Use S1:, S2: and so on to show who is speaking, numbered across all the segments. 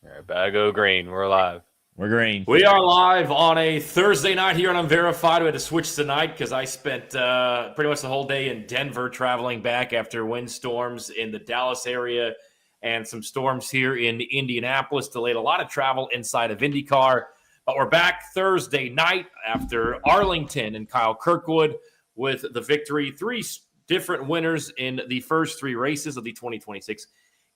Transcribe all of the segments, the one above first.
S1: All right, bag o' green. We're alive.
S2: We're green.
S3: We are live on a Thursday night here on Unverified. We had to switch tonight because I spent pretty much the whole day in Denver traveling back after windstorms in the Dallas area and some storms here in Indianapolis. Delayed a lot of travel inside of IndyCar. But we're back Thursday night after Arlington and Kyle Kirkwood with the victory. Three different winners in the first three races of the 2026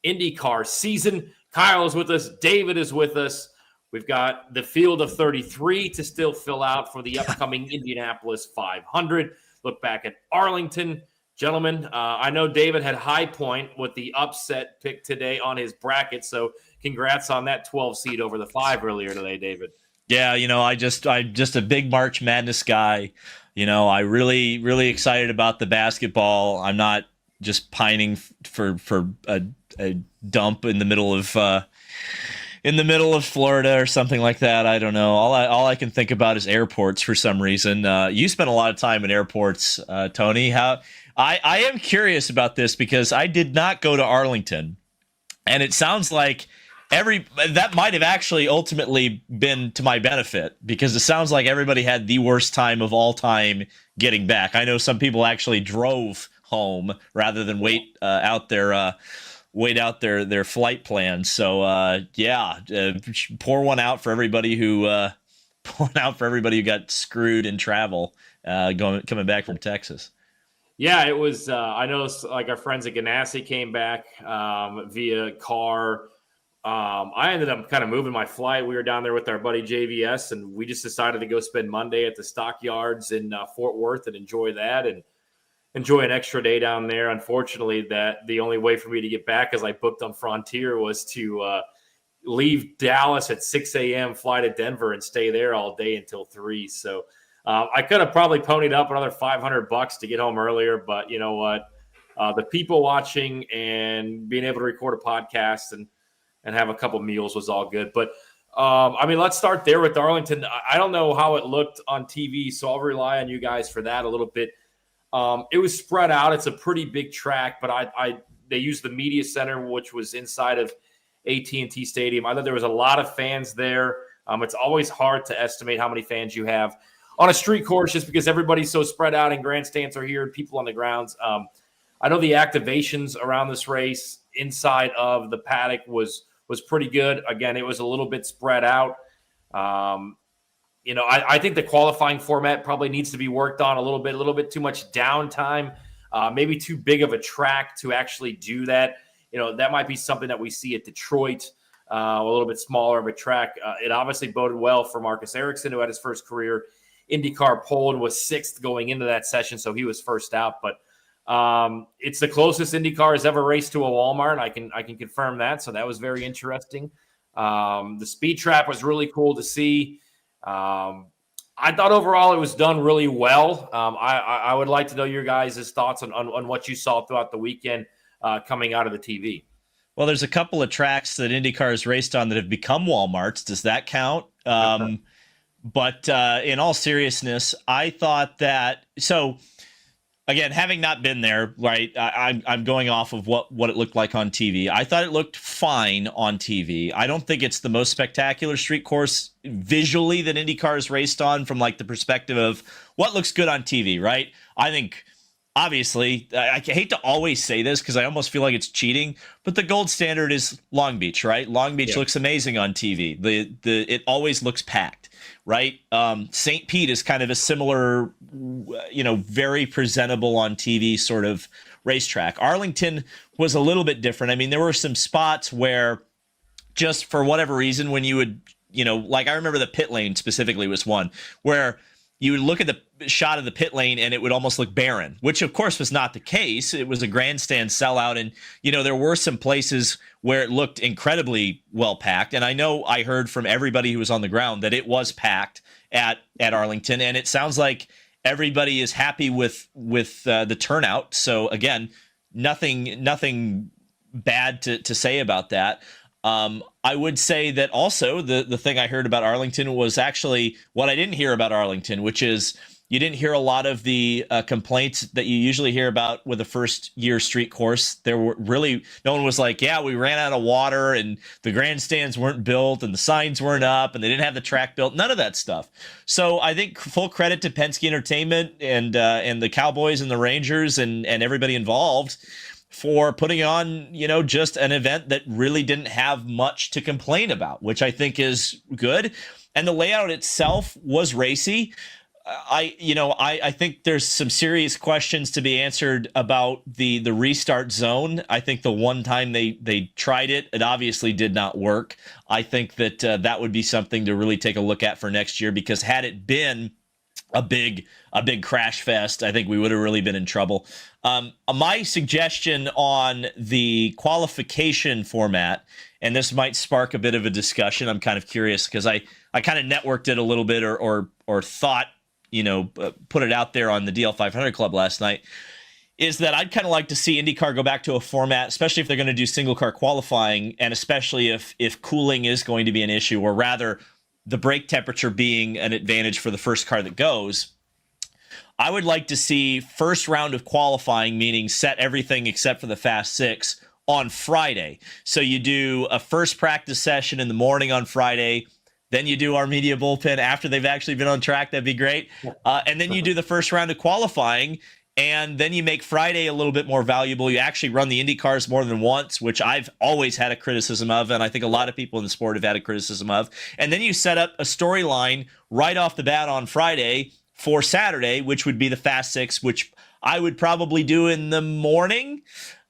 S3: IndyCar season. Kyle is with us. David is with us. We've got the field of 33 to still fill out for the upcoming Indianapolis 500. Look back at Arlington. Gentlemen, I know David had High Point with the upset pick today on his bracket, so congrats on that 12 seed over the 5 earlier today, David.
S2: Yeah, I'm just a big March Madness guy. I really excited about the basketball. I'm not just pining for a dump in the middle of Florida or something like that. I don't know. All I can think about is airports for some reason. You spent a lot of time in airports, Tony. How I am curious about this because I did not go to Arlington, and it sounds like that might have actually ultimately been to my benefit because it sounds like everybody had the worst time of all time getting back. I know some people actually drove home rather than wait out their flight plans. So pour one out for everybody who got screwed in travel coming back from Texas.
S3: Yeah, it was. I know, like our friends at Ganassi came back via car. I ended up kind of moving my flight. We were down there with our buddy JVS, and we just decided to go spend Monday at the stockyards in Fort Worth and enjoy that and enjoy an extra day down there. Unfortunately, that the only way for me to get back, as I booked on Frontier, was to leave Dallas at 6 a.m., fly to Denver, and stay there all day until 3. So I could have probably ponied up another $500 to get home earlier, but you know what? The people watching and being able to record a podcast and have a couple meals was all good. But let's start there with Arlington. I don't know how it looked on TV, so I'll rely on you guys for that a little bit. It was spread out. It's a pretty big track, but they used the media center, which was inside of AT&T Stadium. I thought there was a lot of fans there. It's always hard to estimate how many fans you have on a street course just because everybody's so spread out and grandstands are here and people on the grounds. I know the activations around this race inside of the paddock was pretty good. Again, it was a little bit spread out. I think the qualifying format probably needs to be worked on a little bit too much downtime, maybe too big of a track to actually do that. That might be something that we see at Detroit, a little bit smaller of a track. It obviously boded well for Marcus Ericsson, who had his first career IndyCar pole and was 6th going into that session, so he was first out. But it's the closest IndyCar has ever raced to a Walmart. I can confirm that, so that was very interesting. The speed trap was really cool to see. I thought overall it was done really well. I would like to know your guys' thoughts on what you saw throughout the weekend coming out of the TV.
S2: Well, there's a couple of tracks that IndyCar has raced on that have become Walmarts. Does that count? But in all seriousness, I thought that – so – again, having not been there, right, I'm going off of what it looked like on TV. I thought it looked fine on TV. I don't think it's the most spectacular street course visually that IndyCar is raced on from like the perspective of what looks good on TV, right? I think, obviously, I hate to always say this because I almost feel like it's cheating, but the gold standard is Long Beach, right? Long Beach looks amazing on TV. It always looks packed. Right. St. Pete is kind of a similar, very presentable on TV sort of racetrack. Arlington was a little bit different. I mean, there were some spots where just for whatever reason, when you would, like I remember the pit lane specifically was one where you would look at the shot of the pit lane and it would almost look barren, which of course was not the case. It was a grandstand sellout. And, there were some places where it looked incredibly well packed. And I know I heard from everybody who was on the ground that it was packed at Arlington. And it sounds like everybody is happy with the turnout. So again, nothing bad to say about that. I would say that also the thing I heard about Arlington was actually what I didn't hear about Arlington, which is You didn't hear a lot of the complaints that you usually hear about with a first year street course. There were really, no one was like, yeah, we ran out of water and the grandstands weren't built and the signs weren't up and they didn't have the track built. None of that stuff. So I think full credit to Penske Entertainment and the Cowboys and the Rangers and everybody involved for putting on, just an event that really didn't have much to complain about, which I think is good. And the layout itself was racy. I think there's some serious questions to be answered about the restart zone. I think the one time they tried it, it obviously did not work. I think that that would be something to really take a look at for next year, because had it been a big crash fest, I think we would have really been in trouble. My suggestion on the qualification format, and this might spark a bit of a discussion. I'm kind of curious because I kind of networked it a little bit or thought, put it out there on the DL 500 Club last night, is that I'd kind of like to see IndyCar go back to a format, especially if they're going to do single car qualifying, and especially if cooling is going to be an issue, or rather the brake temperature being an advantage for the first car that goes. I would like to see first round of qualifying, meaning set everything except for the Fast Six, on Friday. So you do a first practice session in the morning on Friday, then you do our media bullpen after they've actually been on track. That'd be great. And then you do the first round of qualifying, and then you make Friday a little bit more valuable. You actually run the Indy cars more than once, which I've always had a criticism of, and I think a lot of people in the sport have had a criticism of. And then you set up a storyline right off the bat on Friday for Saturday, which would be the Fast Six, which I would probably do in the morning.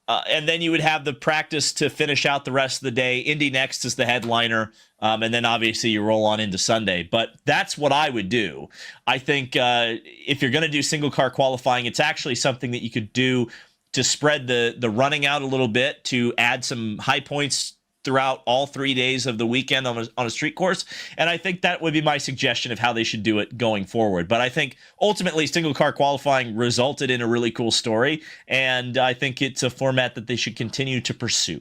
S2: And then you would have the practice to finish out the rest of the day. Indy next is the headliner. And then obviously you roll on into Sunday. But that's what I would do. I think if you're going to do single car qualifying, it's actually something that you could do to spread the running out a little bit, to add some high points throughout all 3 days of the weekend on a street course. And I think that would be my suggestion of how they should do it going forward. But I think ultimately single car qualifying resulted in a really cool story, and I think it's a format that they should continue to pursue.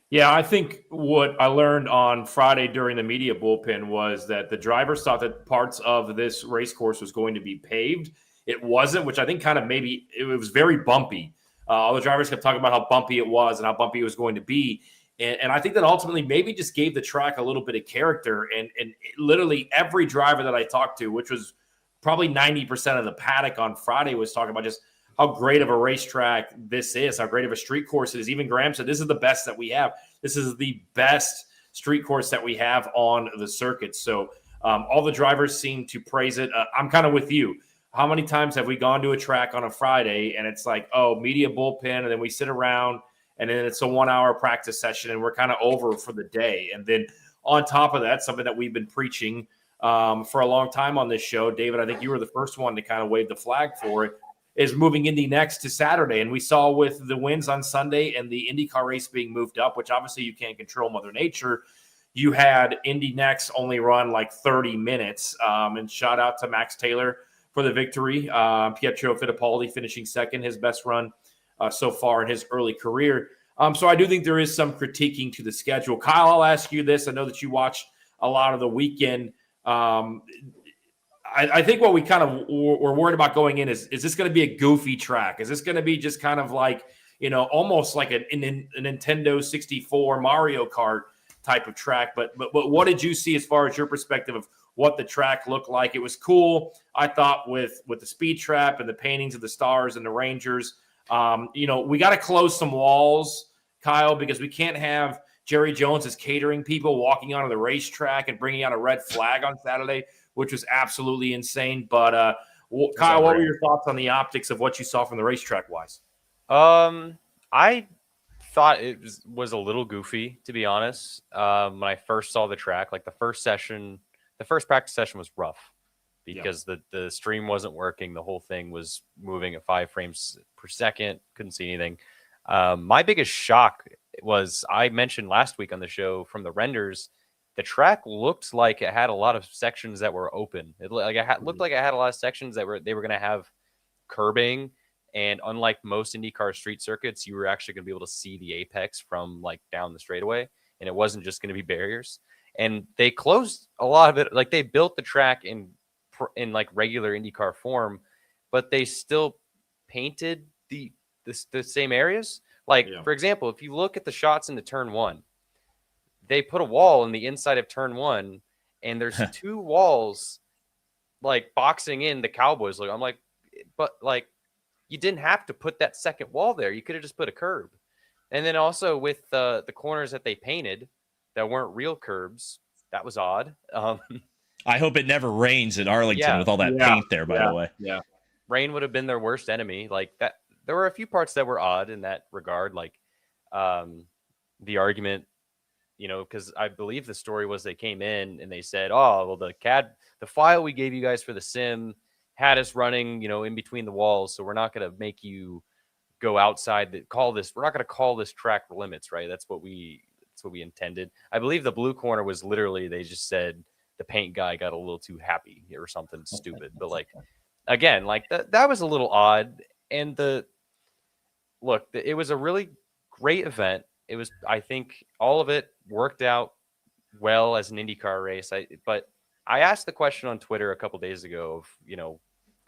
S3: Yeah, I think what I learned on Friday during the media bullpen was that the drivers thought that parts of this race course was going to be paved. It wasn't, which I think kind of maybe it was very bumpy. All the drivers kept talking about how bumpy it was and how bumpy it was going to be. And I think that ultimately maybe just gave the track a little bit of character. And literally every driver that I talked to, which was probably 90% of the paddock on Friday, was talking about just how great of a racetrack this is, how great of a street course it is. Even Graham said, this is the best that we have. This is the best street course that we have on the circuit. So all the drivers seem to praise it. I'm kind of with you. How many times have we gone to a track on a Friday and it's like, oh, media bullpen, and then we sit around and then it's a 1 hour practice session and we're kind of over for the day. And then on top of that, something that we've been preaching for a long time on this show, David, I think you were the first one to kind of wave the flag for it, is moving Indy next to Saturday. And we saw with the wins on Sunday and the IndyCar race being moved up, which obviously you can't control Mother Nature, you had Indy next only run like 30 minutes. And shout out to Max Taylor for the victory. Pietro Fittipaldi finishing second, his best run so far in his early career. So I do think there is some critiquing to the schedule. Kyle, I'll ask you this. I know that you watched a lot of the weekend. I think what we kind of were worried about going in is this going to be a goofy track? Is this going to be just kind of like, almost like a Nintendo 64 Mario Kart type of track? But what did you see as far as your perspective of what the track looked like? It was cool, I thought, with the speed trap and the paintings of the stars and the Rangers. We got to close some walls, Kyle, because we can't have Jerry Jones as catering people walking onto the racetrack and bringing out a red flag on Saturday, which was absolutely insane. But Kyle, what were your thoughts on the optics of what you saw from the racetrack wise?
S1: I thought it was a little goofy, to be honest. When I first saw the track, like the first practice session was rough because the stream wasn't working. The whole thing was moving at 5 frames per second. Couldn't see anything. My biggest shock was, I mentioned last week on the show, from the renders, the track looked like it had a lot of sections that were open. It looked like it had a lot of sections that they were going to have curbing. And unlike most IndyCar street circuits, you were actually going to be able to see the apex from like down the straightaway. And it wasn't just going to be barriers. And they closed a lot of it. Like, they built the track in in like regular IndyCar form, but they still painted the same areas. Like, for example, if you look at the shots into turn 1, they put a wall in the inside of turn 1, and there's 2 walls like boxing in the Cowboys look. I'm like, but like, you didn't have to put that second wall there. You could have just put a curb. And then also with the corners that they painted that weren't real curbs, that was odd.
S2: I hope it never rains at Arlington with all that paint there, by the way.
S3: Yeah.
S1: Rain would have been their worst enemy. Like that, there were a few parts that were odd in that regard. Like the argument, because I believe the story was they came in and they said, oh, well, the file we gave you guys for the sim had us running, in between the walls. So we're not going to make you go outside we're not going to call this track limits, right? That's what we intended. I believe the blue corner was literally, they just said the paint guy got a little too happy or something stupid. But like, again, like that was a little odd. And it was a really great event. It was, I think all of it worked out well as an IndyCar race. But I asked the question on Twitter a couple days ago of,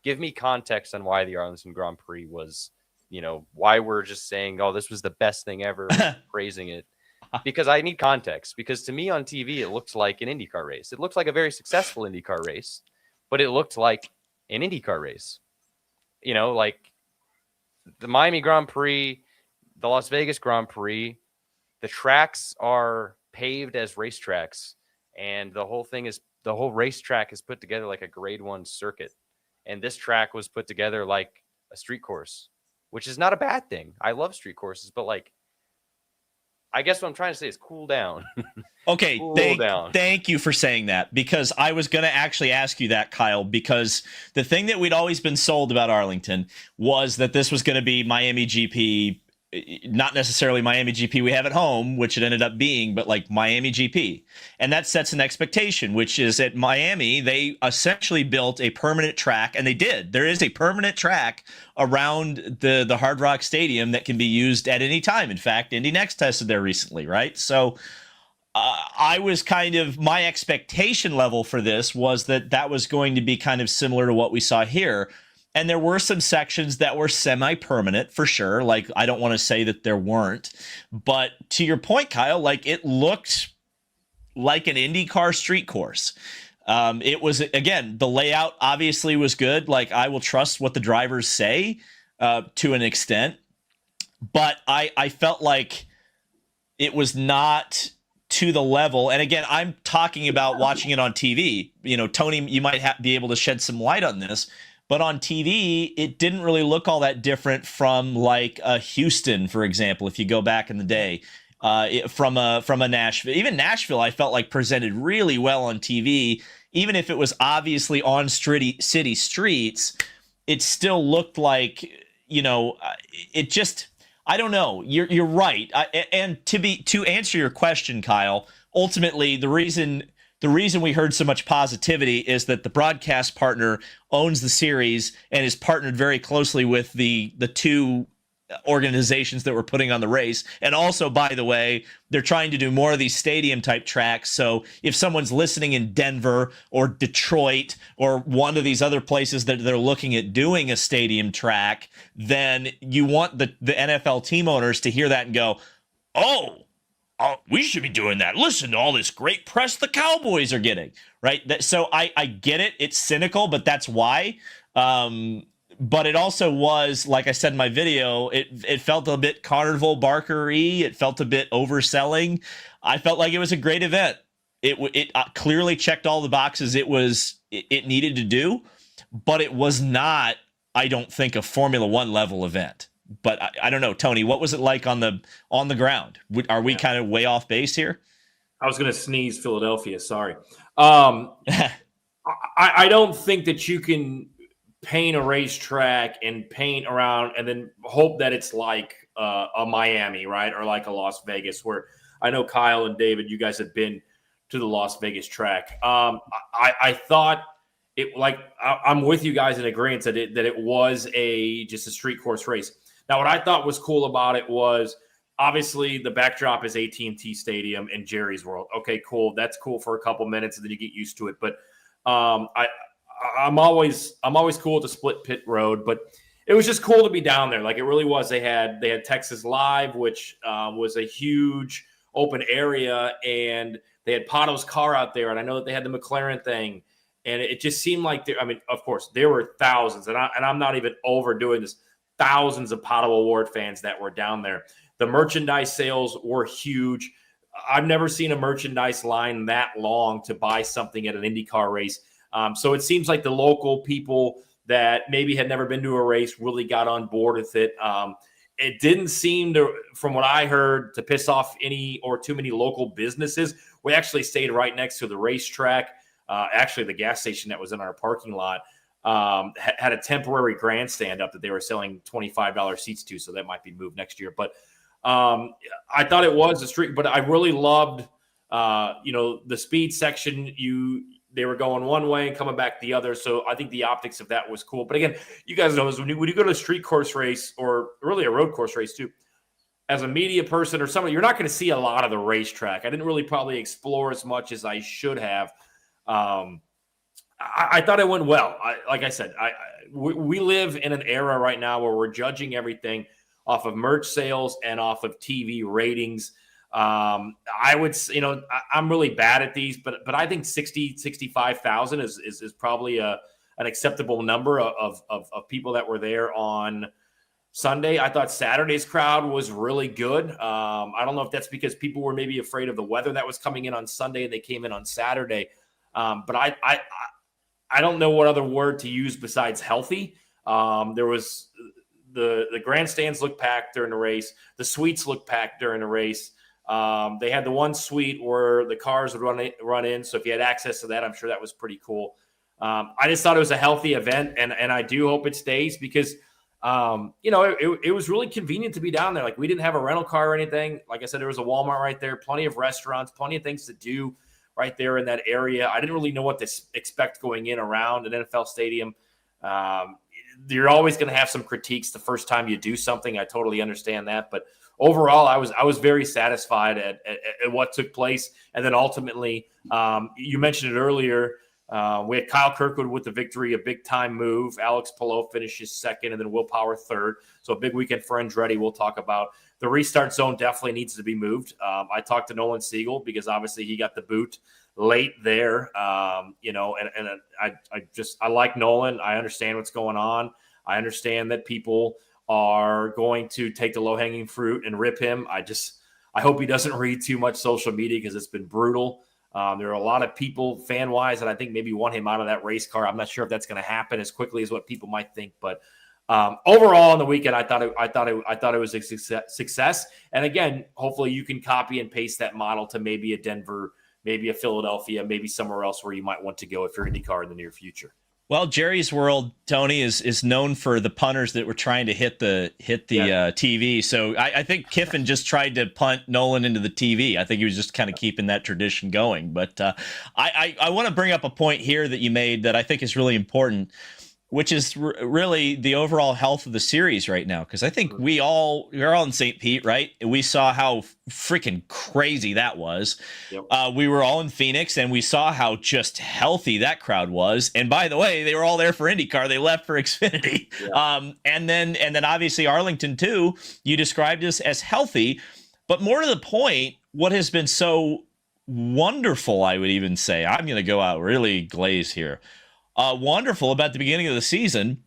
S1: give me context on why the Arlington Grand Prix was, why we're just saying, oh, this was the best thing ever, praising it. Because I need context. Because to me on TV, it looked like an IndyCar race. It looked like a very successful IndyCar race, but it looked like an IndyCar race. Like the Miami Grand Prix, the Las Vegas Grand Prix, the tracks are paved as racetracks, and the whole racetrack is put together like a grade 1 circuit. And this track was put together like a street course, which is not a bad thing. I love street courses, but like, I guess what I'm trying to say is cool down.
S2: Okay, thank you for saying that, because I was going to actually ask you that, Kyle, because the thing that we'd always been sold about Arlington was that this was going to be Miami GP, not necessarily Miami GP we have at home, which it ended up being, but like Miami GP. And that sets an expectation, which is at Miami, they essentially built a permanent track, and they did. There is a permanent track around the Hard Rock Stadium that can be used at any time. In fact, Indy Next tested there recently, right? So I was my expectation level for this was that was going to be kind of similar to what we saw here. And there were some sections that were semi-permanent for sure. Like, I don't want to say that there weren't. But to your point, Kyle, like, it looked like an IndyCar street course. It was, again, the layout obviously was good. Like, I will trust what the drivers say to an extent. But I felt like it was not to the level. And again, I'm talking about watching it on TV. Tony, you might be able to shed some light on this. But on TV, it didn't really look all that different from like a Houston, for example, if you go back in the day, from a Nashville. Even Nashville, I felt like presented really well on TV. Even if it was obviously on city streets, it still looked like, it just, I don't know. You're right. And to answer your question, Kyle, ultimately the reason we heard so much positivity is that the broadcast partner owns the series and is partnered very closely with the two organizations that were putting on the race. And also, by the way, they're trying to do more of these stadium type tracks. So if someone's listening in Denver or Detroit or one of these other places that they're looking at doing a stadium track, then you want the NFL team owners to hear that and go, oh, we should be doing that. Listen to all this great press the Cowboys are getting, right? So I get it. It's cynical, but that's why. But it also was, like I said in my video, it felt a bit Carnival Barker-y. It felt a bit overselling. I felt like it was a great event. It clearly checked all the boxes it needed to do, but it was not, I don't think, a Formula One level event. But I don't know, Tony, what was it like on the ground? Are we kind of way off base here?
S3: I was going to sneeze Philadelphia. Sorry. I don't think that you can paint a racetrack and paint around and then hope that it's like a Miami, right? Or like a Las Vegas, where I know Kyle and David, you guys have been to the Las Vegas track. I thought it, like, I'm with you guys in agreement that it was just a street course race. Now, what I thought was cool about it was obviously the backdrop is AT&T Stadium and Jerry's World. Okay, cool. That's cool for a couple minutes, and then you get used to it. But I'm always cool with the split pit road, but it was just cool to be down there. Like it really was. They had Texas Live, which was a huge open area, and they had Pato's car out there, and I know that they had the McLaren thing, and it just seemed like I mean, of course, there were thousands, and I'm not even overdoing this. Thousands of Pato Award fans that were down there. The merchandise sales were huge. I've never seen a merchandise line that long to buy something at an IndyCar race. So it seems like the local people that maybe had never been to a race really got on board with it. It didn't seem to, from what I heard, to piss off any or too many local businesses. We actually stayed right next to the racetrack. Actually, the gas station that was in our parking lot had a temporary grandstand up that they were selling $25 seats to, so that might be moved next year. But I thought it was a street, but I really loved, the speed section. They were going one way and coming back the other. So I think the optics of that was cool. But again, you guys know this, when you go to a street course race or really a road course race too, as a media person or somebody, you're not going to see a lot of the racetrack. I didn't really probably explore as much as I should have. I thought it went well. Like I said, we live in an era right now where we're judging everything off of merch sales and off of TV ratings. I would, I'm really bad at these, but I think 65,000 is probably an acceptable number of people that were there on Sunday. I thought Saturday's crowd was really good. I don't know if that's because people were maybe afraid of the weather that was coming in on Sunday and they came in on Saturday. But I don't know what other word to use besides healthy. There was the grandstands looked packed during the race. The suites looked packed during the race. They had the one suite where the cars would run in. So if you had access to that, I'm sure that was pretty cool. I just thought it was a healthy event, and I do hope it stays because, it was really convenient to be down there. Like we didn't have a rental car or anything. Like I said, there was a Walmart right there, plenty of restaurants, plenty of things to do right there in that area. I didn't really know what to expect going in around an NFL stadium. You're always going to have some critiques the first time you do something. I totally understand that, but overall, I was very satisfied at what took place. And then ultimately, you mentioned it earlier, we had Kyle Kirkwood with the victory, a big-time move. Alex Palou finishes second, and then Will Power third. So a big weekend for Andretti we'll talk about. The restart zone definitely needs to be moved. I talked to Nolan Siegel because obviously he got the boot late there, and I like Nolan. I understand what's going on. I understand that people are going to take the low-hanging fruit and rip him. I hope he doesn't read too much social media because it's been brutal. There are a lot of people fan-wise that I think maybe want him out of that race car. I'm not sure if that's going to happen as quickly as what people might think, but overall on the weekend, I thought it was a success. And again, hopefully you can copy and paste that model to maybe a Denver, maybe a Philadelphia, maybe somewhere else where you might want to go if you're IndyCar in the near future.
S2: Well, Jerry's World, Tony, is known for the punters that were trying to hit the TV. So I think Kiffin just tried to punt Nolan into the TV. I think he was just kind of keeping that tradition going. But I want to bring up a point here that you made that I think is really important, which is really the overall health of the series right now. Because I think we're all in St. Pete, right? And we saw how freaking crazy that was. Yep. We were all in Phoenix, and we saw how just healthy that crowd was. And by the way, they were all there for IndyCar. They left for Xfinity. Yeah. And then obviously Arlington too. You described this as healthy, but more to the point, what has been so wonderful, I would even say, I'm going to go out really glaze here. Wonderful about the beginning of the season,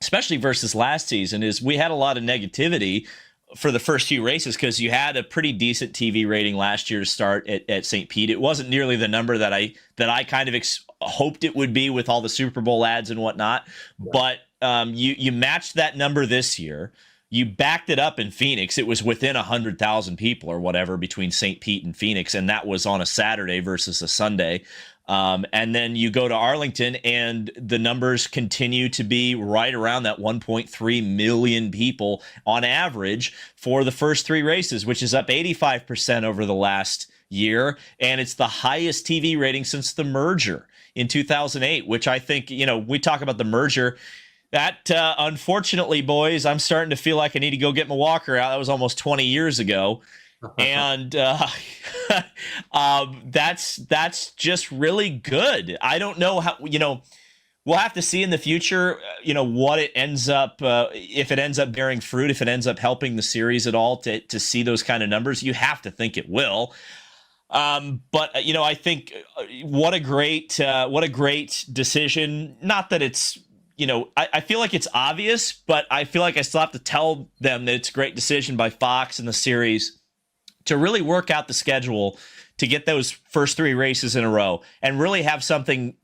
S2: especially versus last season, is we had a lot of negativity for the first few races because you had a pretty decent TV rating last year to start at St. Pete. It wasn't nearly the number that I kind of hoped it would be with all the Super Bowl ads and whatnot. But you matched that number this year. You backed it up in Phoenix. It was within 100,000 people or whatever between St. Pete and Phoenix, and that was on a Saturday versus a Sunday. And then you go to Arlington, and the numbers continue to be right around that 1.3 million people on average for the first three races, which is up 85% over the last year. And it's the highest TV rating since the merger in 2008, which I think, we talk about the merger. That, unfortunately, boys, I'm starting to feel like I need to go get my walker out. That was almost 20 years ago. And that's just really good. I don't know how, we'll have to see in the future, what it ends up, if it ends up bearing fruit, if it ends up helping the series at all to see those kind of numbers. You have to think it will. But I think what a great decision. Not that it's, I feel like it's obvious, but I feel like I still have to tell them that it's a great decision by Fox and the series to really work out the schedule to get those first 3 races in a row and really have something,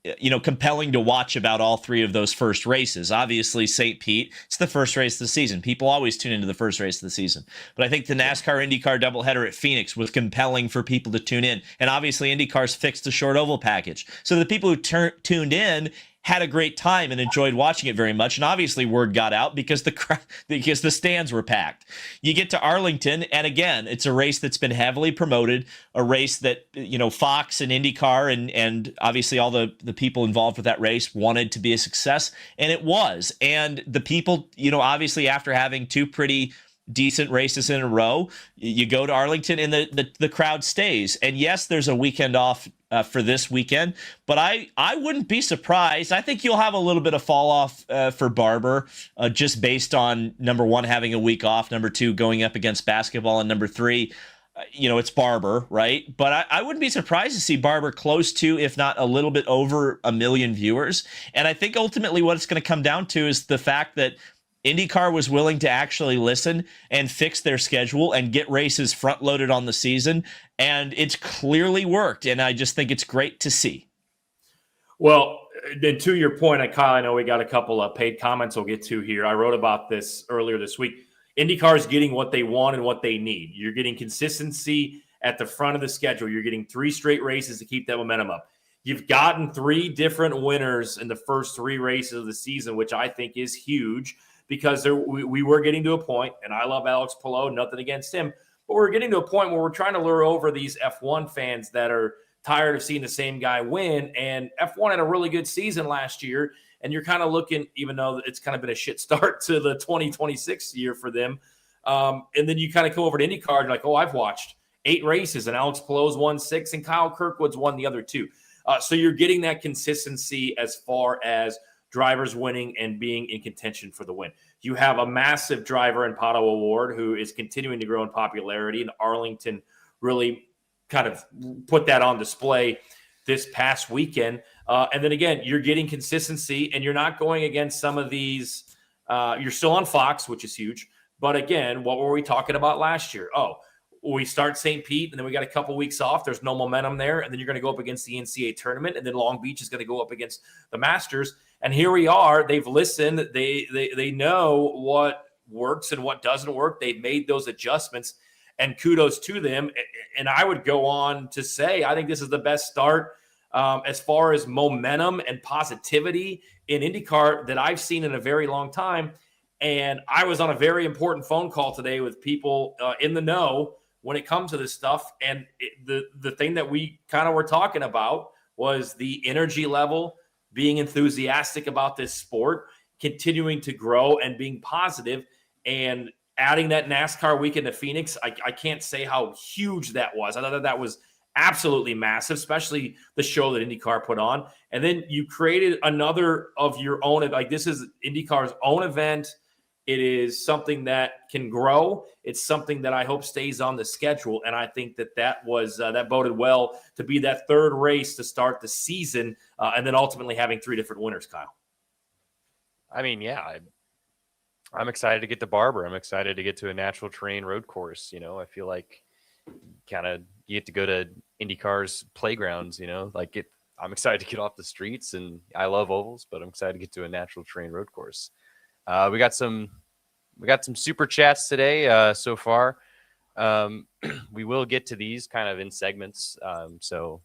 S2: compelling to watch about all 3 of those first races. Obviously, St. Pete, it's the first race of the season. People always tune into the first race of the season. But I think the NASCAR IndyCar doubleheader at Phoenix was compelling for people to tune in. And obviously, IndyCar's fixed the short oval package. So the people who tuned in had a great time and enjoyed watching it very much. And obviously word got out because the stands were packed. You get to Arlington, and again, it's a race that's been heavily promoted, a race that, Fox and IndyCar and obviously all the people involved with that race wanted to be a success, and it was. And the people, obviously after having 2 pretty decent races in a row, you go to Arlington and the crowd stays. And yes, there's a weekend off for this weekend, but I wouldn't be surprised. I think you'll have a little bit of fall off for Barber, just based on, number 1, having a week off, number 2, going up against basketball, and number 3, it's Barber, right? But I wouldn't be surprised to see Barber close to, if not a little bit over, 1 million viewers. And I think ultimately what it's going to come down to is the fact that IndyCar was willing to actually listen and fix their schedule and get races front-loaded on the season, and it's clearly worked, and I just think it's great to see.
S3: Well, then to your point, Kyle, I know we got a couple of paid comments we'll get to here. I wrote about this earlier this week. IndyCar is getting what they want and what they need. You're getting consistency at the front of the schedule. You're getting 3 straight races to keep that momentum up. You've gotten 3 different winners in the first 3 races of the season, which I think is huge. Because we were getting to a point, and I love Alex Palou, nothing against him, but we're getting to a point where we're trying to lure over these F1 fans that are tired of seeing the same guy win. And F1 had a really good season last year, and you're kind of looking, even though it's kind of been a shit start to the 2026 year for them. And then you kind of come over to IndyCar, and you're like, oh, I've watched 8 races, and Alex Palou's won 6, and Kyle Kirkwood's won the other 2. So you're getting that consistency as far as drivers winning and being in contention for the win. You have a massive driver in Pato O'Ward who is continuing to grow in popularity, and Arlington really kind of put that on display this past weekend. And then again, you're getting consistency, and you're not going against some of these. You're still on Fox, which is huge. But again, what were we talking about last year? Oh, we start St. Pete, and then we got a couple weeks off. There's no momentum there. And then you're going to go up against the NCAA tournament, and then Long Beach is going to go up against the Masters. And here we are. They've listened. They know what works and what doesn't work. They've made those adjustments, and kudos to them. And I would go on to say I think this is the best start as far as momentum and positivity in IndyCar that I've seen in a very long time. And I was on a very important phone call today with people in the know when it comes to this stuff. And the thing that we kind of were talking about was the energy level, being enthusiastic about this sport, continuing to grow and being positive, and adding that NASCAR weekend to Phoenix. I can't say how huge that was. I thought that was absolutely massive, especially the show that IndyCar put on. And then you created another of your own. Like, this is IndyCar's own event. It is something that can grow. It's something that I hope stays on the schedule. And I think that was that boded well to be that third race to start the season, and then ultimately having 3 different winners, Kyle.
S1: I mean, yeah, I'm excited to get to Barber. I'm excited to get to a natural terrain road course. You know, I feel like you get to go to IndyCar's playgrounds, you know, I'm excited to get off the streets, and I love ovals, but I'm excited to get to a natural terrain road course. We got some super chats today so far. We will get to these kind of in segments. So,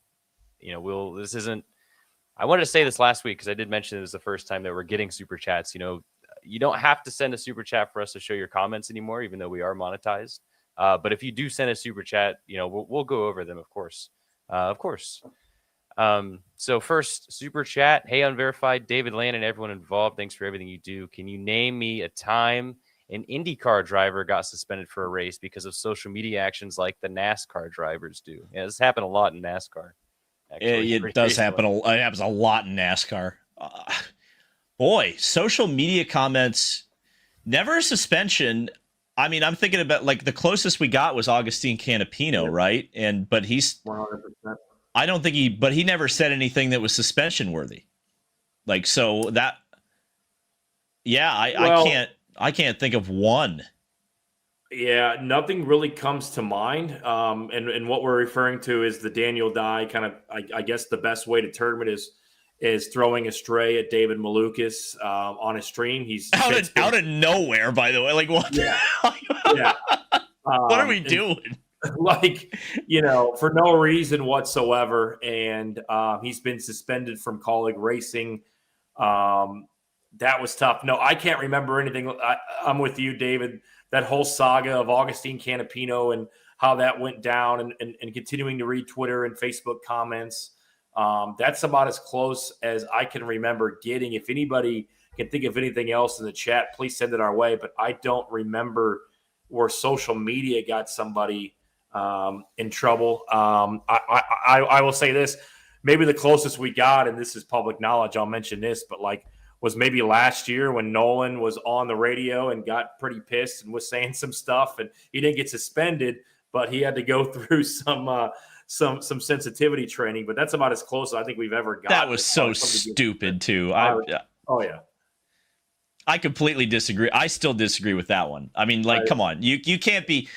S1: you know, I wanted to say this last week because I did mention it was the first time that we're getting super chats. You know, you don't have to send a super chat for us to show your comments anymore, even though we are monetized. But if you do send a super chat, you know, we'll go over them, of course. So first super chat. Hey, Unverified, David Land, and everyone involved. Thanks for everything you do. Can you name me a time an IndyCar driver got suspended for a race because of social media actions like the NASCAR drivers do? Yeah, this happened a lot in NASCAR. Actually,
S2: it does happen. It happens a lot in NASCAR. Boy, social media comments, never a suspension. I mean, I'm thinking about like the closest we got was Augustine Canapino, right? But he's
S3: 100%.
S2: I don't think he never said anything that was suspension worthy. Like, so that, yeah, I can't think of one.
S3: Yeah, nothing really comes to mind. And what we're referring to is the Daniel Dye kind of, I guess the best way to term it is throwing a stray at David Malukas on a stream. He's
S2: out of nowhere, by the way. Like, what?
S3: Yeah. Yeah.
S2: What are we doing?
S3: Like, for no reason whatsoever. And he's been suspended from colleague racing. That was tough. No, I can't remember anything. I'm with you, David. That whole saga of Augustine Canapino and how that went down and continuing to read Twitter and Facebook comments. That's about as close as I can remember getting. If anybody can think of anything else in the chat, please send it our way. But I don't remember where social media got somebody in trouble. I will say this, maybe the closest we got, and this is public knowledge, I'll mention this, but was maybe last year when Nolan was on the radio and got pretty pissed and was saying some stuff, and he didn't get suspended, but he had to go through some sensitivity training. But that's about as close as I think we've ever got.
S2: That was so stupid too.
S3: Oh yeah.
S2: I completely disagree. I still disagree with that one. I mean, come on, you can't be.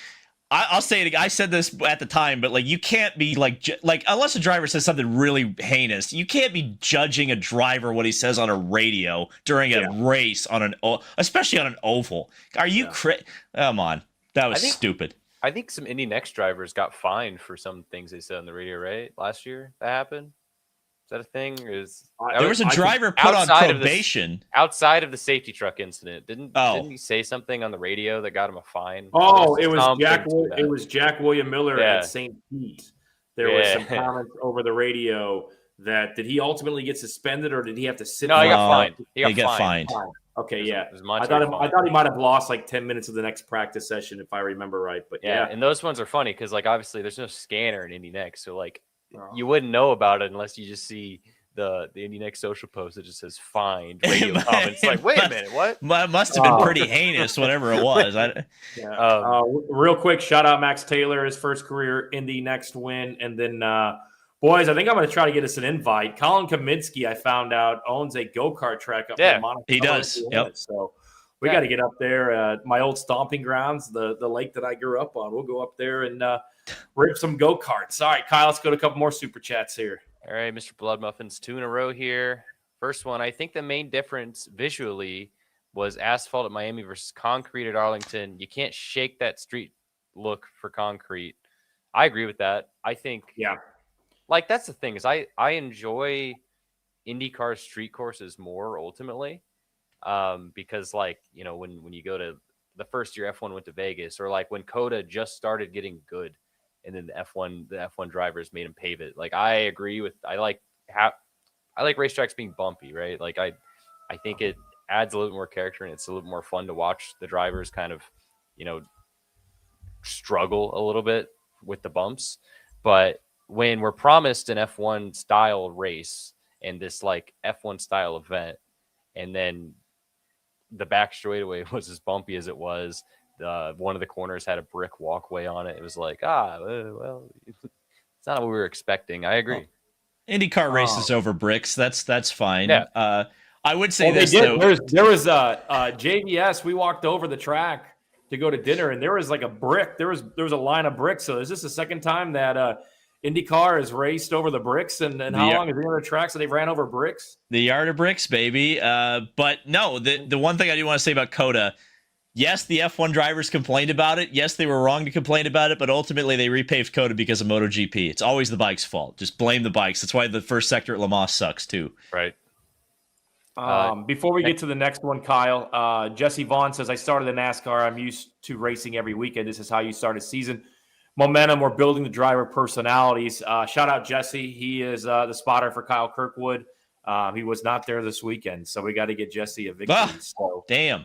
S2: I'll say it again. I said this at the time, but you can't be like unless a driver says something really heinous, you can't be judging a driver what he says on a radio during a race especially on an oval. Are you come on? That was stupid.
S1: I think some Indy Next drivers got fined for some things they said on the radio, right? Last year that happened. Is that a thing?
S2: There was a driver put on probation
S1: outside of the safety truck incident. Didn't he say something on the radio that got him a fine?
S3: Oh, it was Jack William Miller at St. Pete. There was some comments over the radio that did he ultimately get suspended or did he have to sit?
S1: No, he got fined. He got
S2: fined.
S3: Okay, yeah. I thought he might have lost 10 minutes of the next practice session if I remember right. But yeah.
S1: And those ones are funny because obviously there's no scanner in Indy Next, so you wouldn't know about it unless you just see the Indy Next social post that just says fined radio comments. Wait a minute, what?
S2: Must have been pretty heinous, whatever it was.
S3: Real quick, shout out Max Taylor, his first career Indy Next win. And then, boys, I think I'm going to try to get us an invite. Colin Kaminsky, I found out, owns a go-kart track up in Monaco.
S2: He does. Yep.
S3: So we got to get up there. My old stomping grounds, the lake that I grew up on. We'll go up there and rip some go-karts. All right, Kyle, let's go to a couple more super chats here.
S1: All right, Mr. Blood Muffins, 2 in a row here. First one, I think the main difference visually was asphalt at Miami versus concrete at Arlington. You can't shake that street look for concrete. I agree with that. I think, that's the thing is I enjoy IndyCar street courses more ultimately because when you go to the first year F1 went to Vegas or when Coda just started getting good. And then the F1 drivers made him pave it. I agree with I like racetracks being bumpy, right? I think it adds a little more character and it's a little more fun to watch the drivers kind of, struggle a little bit with the bumps. But when we're promised an F1 style race and this F1 style event, and then the back straightaway was as bumpy as it was. One of the corners had a brick walkway on it. It was well, it's not what we were expecting. I agree.
S2: IndyCar races over bricks. That's fine.
S1: Yeah.
S2: I would say
S3: this
S2: though.
S3: There was JVS. We walked over the track to go to dinner, and there was a brick. There was a line of bricks. So is this the second time that IndyCar has raced over the bricks? And how long is the other tracks that they've ran over bricks?
S2: The yard of bricks, baby. But no, the one thing I do want to say about Coda. Yes, the F1 drivers complained about it. Yes, they were wrong to complain about it, but ultimately they repaved Coda because of MotoGP. It's always the bike's fault. Just blame the bikes. That's why the first sector at Le Mans sucks too.
S1: Right.
S3: Before we get to the next one, Kyle, Jesse Vaughn says, I started in NASCAR. I'm used to racing every weekend. This is how you start a season. Momentum, we're building the driver personalities. Shout out Jesse. He is the spotter for Kyle Kirkwood. He was not there this weekend, so we got to get Jesse a victory.
S2: Damn!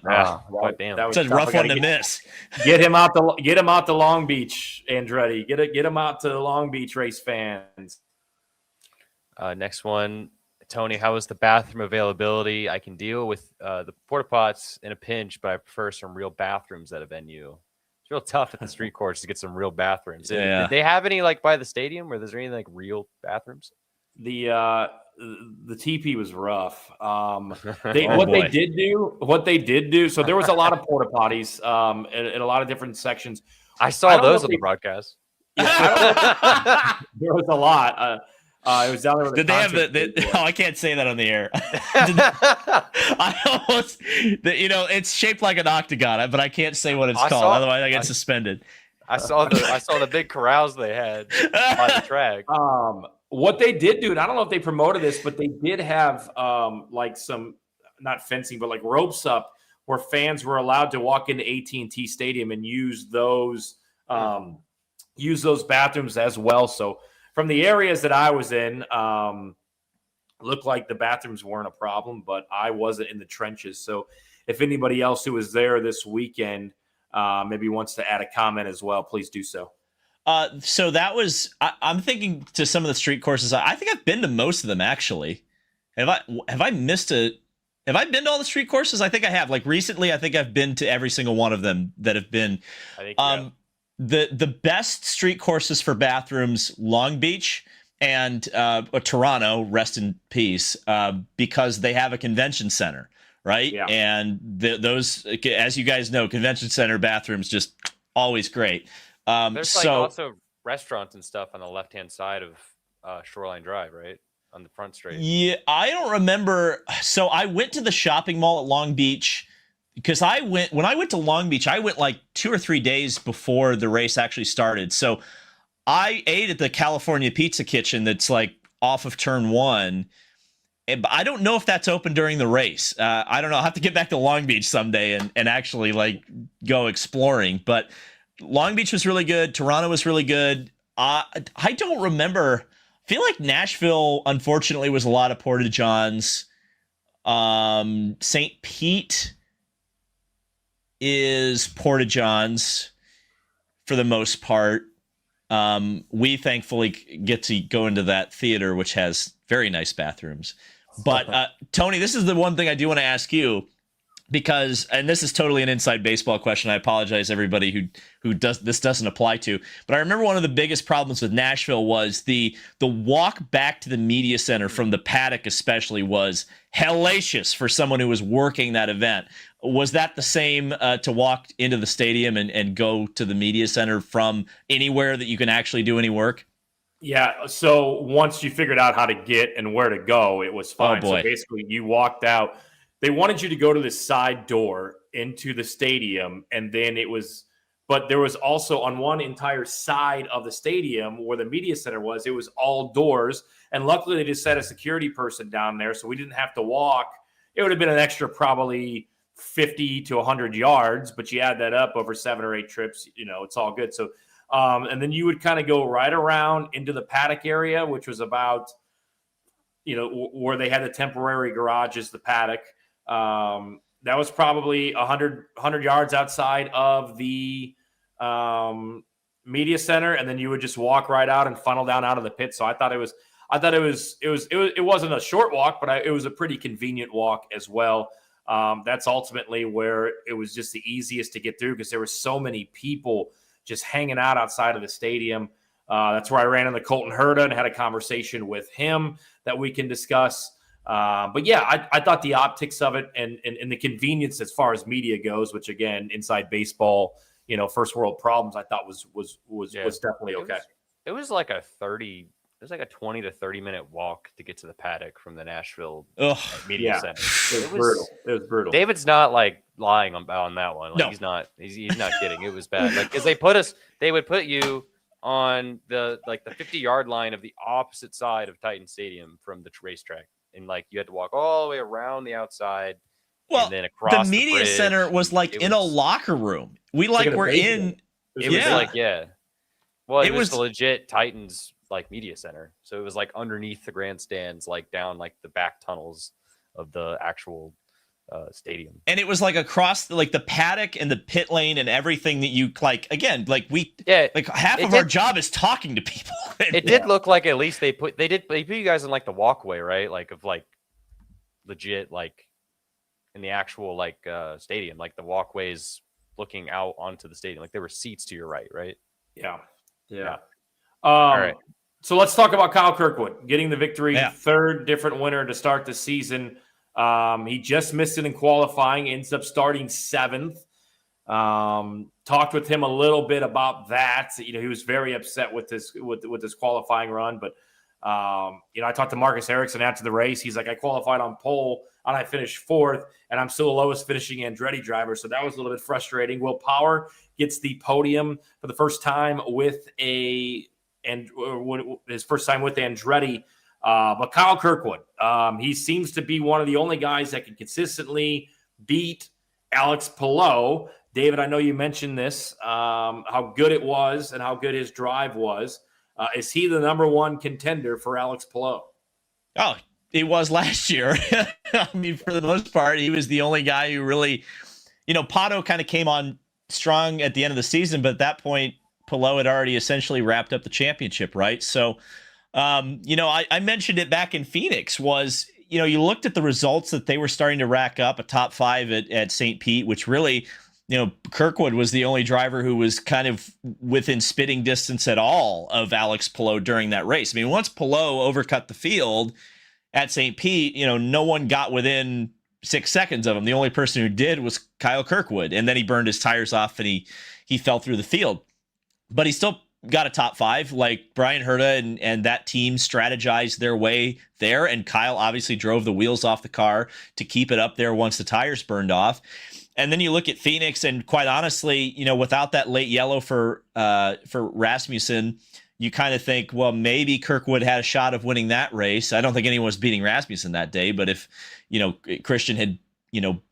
S1: Damn!
S2: That's a rough one to miss.
S3: Get him out to Long Beach, Andretti. Get him out to the Long Beach race fans.
S1: Next one, I Tony, how is the bathroom availability? I can deal with the porta pots in a pinch, but I prefer some real bathrooms at a venue. It's real tough at the street courts to get some real bathrooms. Did they have any like by the stadium, or is there any like real bathrooms?
S3: The TP was rough. What they did do. So there was a lot of porta potties in a lot of different sections.
S1: I saw those on the broadcast.
S3: Yeah, there was a lot. It was down there.
S2: Did they have oh, I can't say that on the air. I almost, it's shaped like an octagon, but I can't say what it's called. Otherwise, I get suspended.
S1: I saw the big corrals they had by the track.
S3: What they did do, and I don't know if they promoted this, but they did have like some, not fencing, but like ropes up where fans were allowed to walk into AT&T Stadium and use those bathrooms as well. So from the areas that I was in, looked like the bathrooms weren't a problem, but I wasn't in the trenches. So if anybody else who was there this weekend maybe wants to add a comment as well, please do so.
S2: So that was, I'm thinking to some of the street courses. I think I've been to most of them actually. Have I been to all the street courses? I think I have. Like recently, I think I've been to every single one of them that have been.
S1: I think yeah.
S2: The best street courses for bathrooms, Long Beach and Toronto, rest in peace, because they have a convention center, right?
S3: Yeah.
S2: And those, as you guys know, convention center bathrooms just always great.
S1: There's like also restaurants and stuff on the left-hand side of Shoreline Drive, right? On the front straight.
S2: Yeah, I don't remember. So I went to the shopping mall at Long Beach because when I went to Long Beach, I went like 2 or 3 days before the race actually started. So I ate at the California Pizza Kitchen that's like off of turn 1. But I don't know if that's open during the race. I don't know. I'll have to get back to Long Beach someday and actually like go exploring. But Long Beach was really good. Toronto was really good. I don't remember. I feel like Nashville, unfortunately, was a lot of Porta Johns. St. Pete is Porta Johns for the most part. We thankfully get to go into that theater, which has very nice bathrooms. But Tony, this is the one thing I do want to ask you. Because, and this is totally an inside baseball question. I apologize, everybody who doesn't apply to. But I remember one of the biggest problems with Nashville was the walk back to the media center from the paddock, especially, was hellacious for someone who was working that event. Was that the same to walk into the stadium and go to the media center from anywhere that you can actually do any work?
S3: Yeah. So once you figured out how to get and where to go, it was fine.
S2: Oh, boy.
S3: So basically, you walked out. They wanted you to go to the side door into the stadium, and then but there was also on one entire side of the stadium where the media center was, it was all doors, and luckily they just set a security person down there, so we didn't have to walk. It would have been an extra probably 50 to 100 yards, but you add that up over 7 or 8 trips, it's all good. So, and then you would kind of go right around into the paddock area, which was about, where they had the temporary garages, the paddock. That was probably 100 yards outside of the media center, and then you would just walk right out and funnel down out of the pit. So I thought it wasn't a short walk, but it was a pretty convenient walk as well. That's ultimately where it was just the easiest to get through because there were so many people just hanging out outside of the stadium. That's where I ran into Colton Herta and had a conversation with him that we can discuss. But yeah, I thought the optics of it and the convenience as far as media goes, which again, inside baseball, first world problems, I thought was definitely okay.
S1: It was like a 20 to 30 minute walk to get to the paddock from the Nashville media center.
S3: It was brutal.
S1: David's not like lying on that one. Like,
S2: no,
S1: he's not kidding. It was bad. Like, because they would put you on the 50-yard line of the opposite side of Titan Stadium from the racetrack. And like you had to walk all the way around the outside, and then across
S2: the media
S1: bridge.
S2: center was like in a locker room. We were in.
S1: It was like Well, it was the legit Titans like media center, so it was like underneath the grandstands, like down like the back tunnels of the actual stadium.
S2: And it was like across like the paddock and the pit lane and everything that you like. Again, like half of our job is talking to people.
S1: It did look like at least they put you guys in like the walkway, right? Like of like legit like in the actual like stadium, like the walkways looking out onto the stadium. Like there were seats to your right?
S3: Yeah.
S1: All right.
S3: So let's talk about Kyle Kirkwood getting the victory,
S2: Yeah.
S3: third different winner to start the season. He just missed it in qualifying, ends up starting 7th. Talked with him a little bit about that. You know, he was very upset with this qualifying run, but you know, I talked to Marcus Ericsson after the race. He's like, I qualified on pole and I finished 4th, and I'm still the lowest finishing Andretti driver. So that was a little bit frustrating. Will Power gets the podium for the first time with his first time with Andretti. But Kyle Kirkwood, he seems to be one of the only guys that can consistently beat Alex Palou. David, I know you mentioned this, how good it was and how good his drive was. Is he the number one contender for Alex Palou?
S2: Oh, he was last year. I mean, for the most part, he was the only guy who really, you know, Pato kind of came on strong at the end of the season, but at that point, Palou had already essentially wrapped up the championship, right? So, you know, I mentioned it back in Phoenix was, you know, you looked at the results that they were starting to rack up, a top 5 at St. Pete, which really, you know, Kirkwood was the only driver who was kind of within spitting distance at all of Alex Palou during that race. I mean, once Palou overcut the field at St. Pete, you know, no one got within 6 seconds of him. The only person who did was Kyle Kirkwood, and then he burned his tires off and he fell through the field. But he still got a top 5. Like Brian Herta and that team strategized their way there, and Kyle obviously drove the wheels off the car to keep it up there once the tires burned off. And then you look at Phoenix, and quite honestly, you know, without that late yellow for Rasmussen, you kind of think, well, maybe Kirkwood had a shot of winning that race. I don't think anyone was beating Rasmussen that day, but if, you know, Christian had, you know,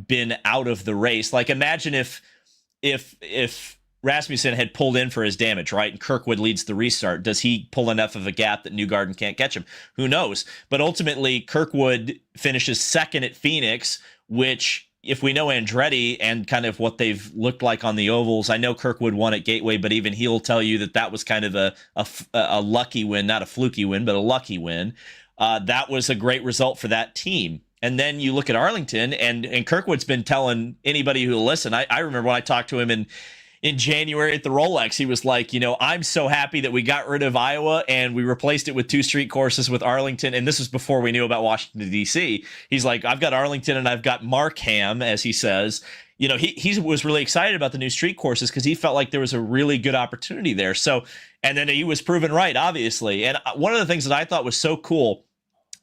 S2: been out of the race, like imagine if Rasmussen had pulled in for his damage, right? And Kirkwood leads the restart. Does he pull enough of a gap that Newgarden can't catch him? Who knows? But ultimately, Kirkwood finishes 2nd at Phoenix, which, if we know Andretti and kind of what they've looked like on the ovals, I know Kirkwood won at Gateway, but even he'll tell you that was kind of a lucky win, not a fluky win, but a lucky win. That was a great result for that team. And then you look at Arlington, and Kirkwood's been telling anybody who will listen. I remember when I talked to him in January at the Rolex, he was like, you know, I'm so happy that we got rid of Iowa and we replaced it with 2 street courses with Arlington. And this was before we knew about Washington, D.C. He's like, I've got Arlington and I've got Markham, as he says. You know, he was really excited about the new street courses because he felt like there was a really good opportunity there. So, and then he was proven right, obviously. And one of the things that I thought was so cool,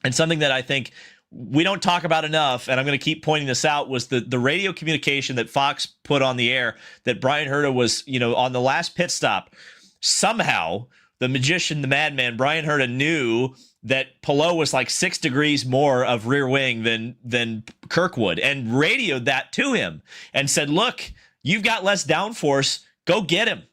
S2: and something that I think we don't talk about enough, and I'm going to keep pointing this out, was the radio communication that Fox put on the air that Brian Herta was, you know, on the last pit stop. Somehow, the magician, the madman, Brian Herta knew that Palou was like 6 degrees more of rear wing than Kirkwood, and radioed that to him and said, look, you've got less downforce, go get him.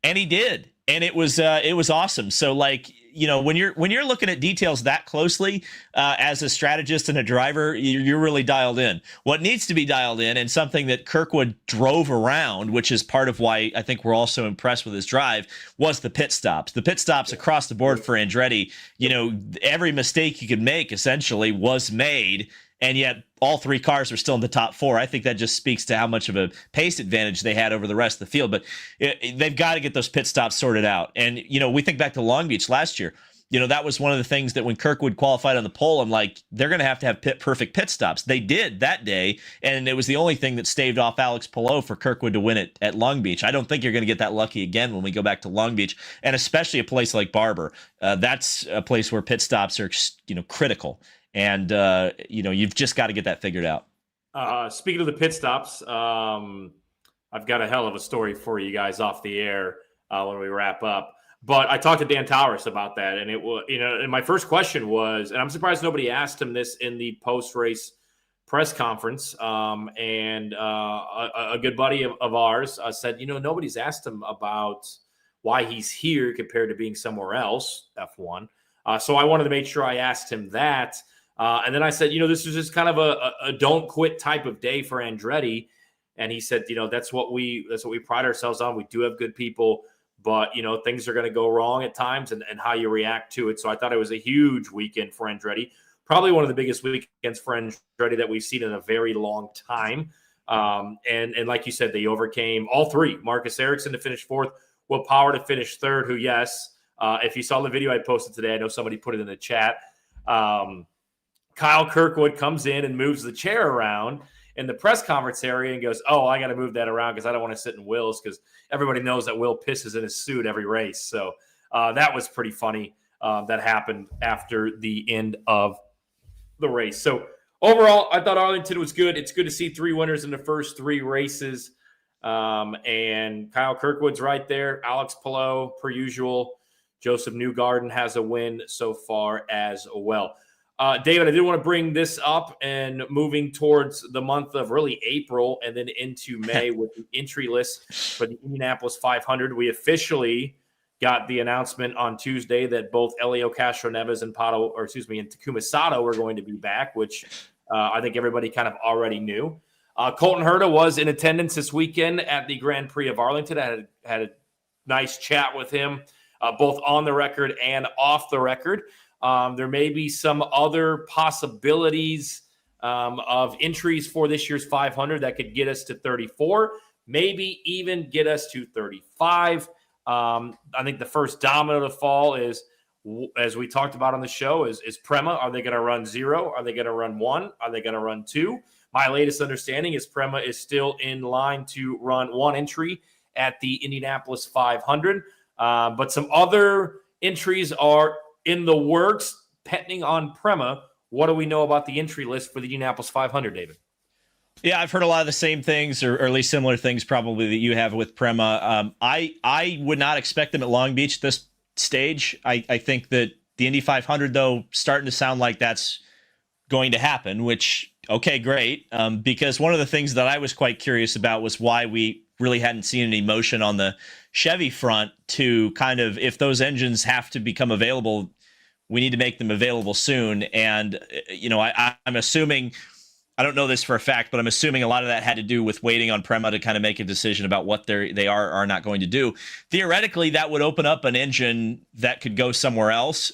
S2: And he did. And it was awesome. So, like, you know, when you're looking at details that closely as a strategist and a driver, you're really dialed in. What needs to be dialed in, and something that Kirkwood drove around, which is part of why I think we're all so impressed with his drive, was the pit stops. The pit stops across the board for Andretti. You know, every mistake you could make essentially was made, and yet all 3 cars are still in the top 4. I think that just speaks to how much of a pace advantage they had over the rest of the field. But they've got to get those pit stops sorted out. And, you know, we think back to Long Beach last year. You know, that was one of the things that when Kirkwood qualified on the pole, I'm like, they're going to have perfect pit stops. They did that day, and it was the only thing that staved off Alex Palou for Kirkwood to win it at Long Beach. I don't think you're going to get that lucky again when we go back to Long Beach, and especially a place like Barber. That's a place where pit stops are, you know, critical. And, you know, you've just got to get that figured out.
S3: Speaking of the pit stops, I've got a hell of a story for you guys off the air when we wrap up. But I talked to Dan Towers about that, and it was, you know, and my first question was, and I'm surprised nobody asked him this in the post-race press conference. And a good buddy of ours said, you know, nobody's asked him about why he's here compared to being somewhere else, F1. So I wanted to make sure I asked him that. And then I said, this is just kind of a don't quit type of day for Andretti. And he said, that's what we pride ourselves on. We do have good people, but things are going to go wrong at times, and how you react to it. So I thought it was a huge weekend for Andretti, probably one of the biggest weekends for Andretti that we've seen in a very long time. And like you said, they overcame all three. Marcus Ericsson to finish fourth, Will Power to finish third, who, yes, if you saw the video I posted today, I know somebody put it in the chat. Kyle Kirkwood comes in and moves the chair around in the press conference area and goes, "Oh, I got to move that around because I don't want to sit in Will's," because everybody knows that Will pisses in his suit every race. So that was pretty funny. That happened after the end of the race. So overall, I thought Arlington was good. It's good to see three winners in the first three races. And Kyle Kirkwood's right there. Alex Palou, per usual. Joseph Newgarden has a win so far as well. David, I did want to bring this up, and moving towards the month of really April and then into May with the entry list for the Indianapolis 500. We officially got the announcement on Tuesday that both Elio Castroneves and Takuma Sato were going to be back, which I think everybody kind of already knew. Colton Herta was in attendance this weekend at the Grand Prix of Arlington. I had a nice chat with him, both on the record and off the record. There may be some other possibilities of entries for this year's 500 that could get us to 34, maybe even get us to 35. I think the first domino to fall is, as we talked about on the show, is Prema. Are they going to run 0? Are they going to run 1? Are they going to run 2? My latest understanding is Prema is still in line to run 1 entry at the Indianapolis 500. But some other entries are in the works, pending on Prema. What do we know about the entry list for the Indianapolis 500, David?
S2: Yeah, I've heard a lot of the same things, or at least similar things probably that you have with Prema. I would not expect them at Long Beach at this stage. I think that the Indy 500, though, starting to sound like that's going to happen, which, okay, great. Because one of the things that I was quite curious about was why we really hadn't seen any motion on the Chevy front to kind of, if those engines have to become available, we need to make them available soon. And, I'm assuming, I don't know this for a fact, but I'm assuming a lot of that had to do with waiting on Prema to kind of make a decision about what they are not going to do. Theoretically, that would open up an engine that could go somewhere else.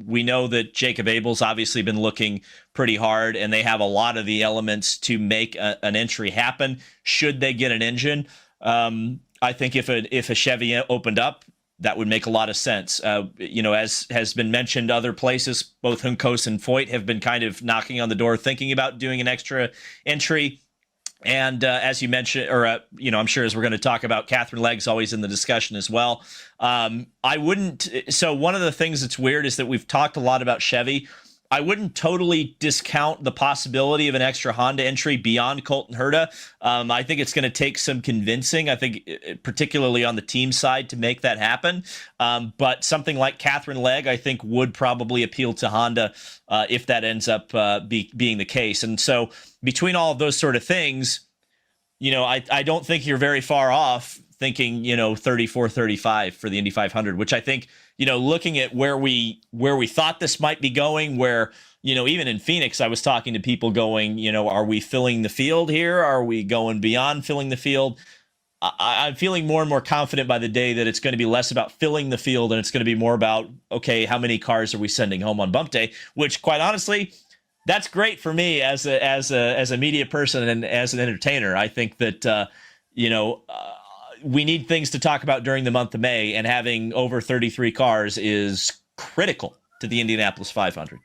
S2: We know that Jacob Abel's obviously been looking pretty hard, and they have a lot of the elements to make an entry happen should they get an engine. I think if a Chevy opened up, that would make a lot of sense. As has been mentioned, other places, both Juncos and Foyt have been kind of knocking on the door, thinking about doing an extra entry. And as you mentioned, or I'm sure as we're going to talk about, Catherine Legg's always in the discussion as well. I wouldn't. So one of the things that's weird is that we've talked a lot about Chevy. I wouldn't totally discount the possibility of an extra Honda entry beyond Colton Herta. I think it's going to take some convincing, I think, particularly on the team side, to make that happen. But something like Catherine Legg, I think, would probably appeal to Honda if that ends up being the case. And so between all of those sort of things, I don't think you're very far off thinking, 34, 35 for the Indy 500, which I think, looking at where we thought this might be going, where, even in Phoenix, I was talking to people going, are we filling the field here? Are we going beyond filling the field? I'm feeling more and more confident by the day that it's going to be less about filling the field and it's going to be more about, okay, how many cars are we sending home on bump day? Which, quite honestly, that's great for me as a media person and as an entertainer. I think that, we need things to talk about during the month of May, and having over 33 cars is critical to the Indianapolis 500.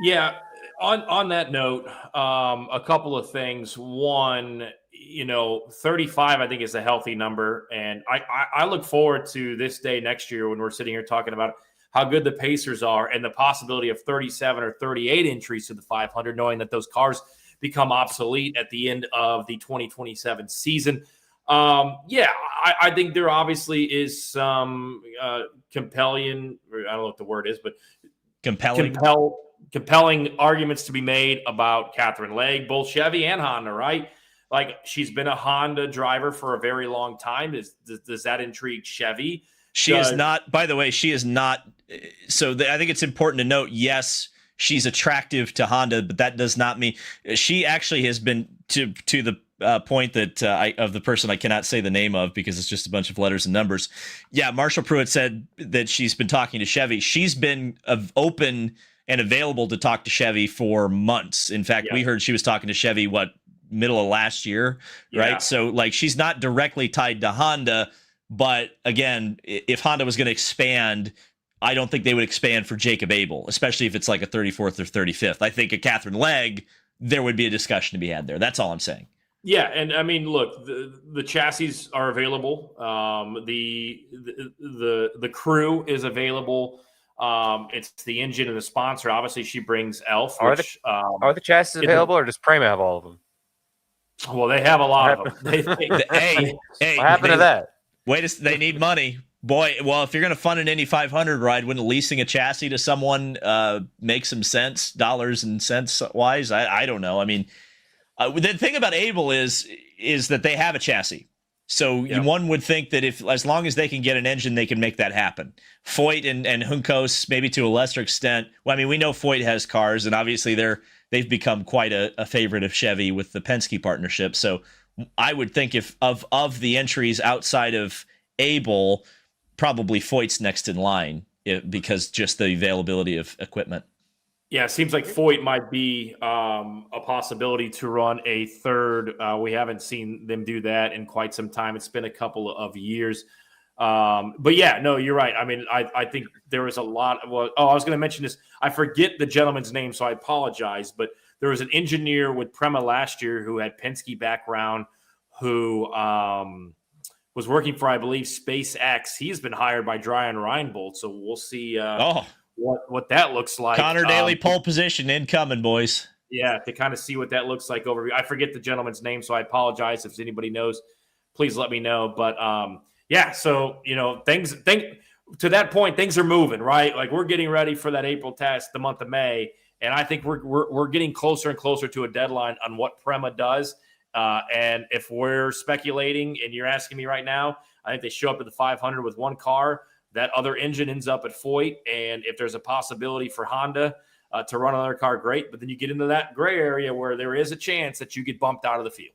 S3: Yeah. On that note, a couple of things. One, 35, I think, is a healthy number. And I look forward to this day next year when we're sitting here talking about how good the Pacers are and the possibility of 37 or 38 entries to the 500, knowing that those cars become obsolete at the end of the 2027 season. I think there obviously is some compelling, I don't know what the word is, but compelling arguments to be made about Catherine Legg, both Chevy and Honda, right? Like, she's been a Honda driver for a very long time. Does that intrigue Chevy?
S2: She is not, by the way, she is not. So I think it's important to note, yes, she's attractive to Honda, but that does not mean she actually has been to the point that of the person I cannot say the name of because it's just a bunch of letters and numbers. Yeah, Marshall Pruitt said that she's been talking to Chevy. She's been open and available to talk to Chevy for months. In fact, we heard she was talking to Chevy, middle of last year, right? So like she's not directly tied to Honda, but again, if Honda was going to expand, I don't think they would expand for Jacob Abel, especially if it's like a 34th or 35th. I think a Catherine Legg, there would be a discussion to be had there. That's all I'm saying.
S3: Yeah, and I mean, look, the chassis are available. The crew is available. It's the engine and the sponsor. Obviously, she brings Elf.
S1: Are the chassis available, or does Prema have all of them?
S3: Well, they have a lot of them.
S2: Hey,
S1: what happened to that?
S2: They need money. Boy, well, if you're going to fund an Indy 500 ride, wouldn't leasing a chassis to someone make some sense, dollars and cents wise? I don't know. I mean, the thing about Abel is that they have a chassis. So one would think that as long as they can get an engine, they can make that happen. Foyt and Juncos, maybe to a lesser extent. Well, I mean, we know Foyt has cars, and obviously they've become quite a favorite of Chevy with the Penske partnership. So I would think if of the entries outside of Abel, probably Foyt's next in line because just the availability of equipment.
S3: Yeah, it seems like Foyt might be a possibility to run a third. We haven't seen them do that in quite some time. It's been a couple of years. But yeah, no, you're right. I mean, I think there was a lot. I was going to mention this. I forget the gentleman's name, so I apologize. But there was an engineer with Prema last year who had Penske background who was working for, I believe, SpaceX. He's been hired by Dryan Reinbold, so we'll see what that looks like.
S2: Connor Daly pole position incoming, boys.
S3: Yeah, to kind of see what that looks like over. I forget the gentleman's name, so I apologize if anybody knows. Please let me know. But yeah, so things to that point, things are moving, right? Like we're getting ready for that April test, the month of May, and I think we're getting closer and closer to a deadline on what Prema does. And if we're speculating, and you're asking me right now, I think they show up at the 500 with one car. That other engine ends up at Foyt, and if there's a possibility for Honda to run another car, great. But then you get into that gray area where there is a chance that you get bumped out of the field.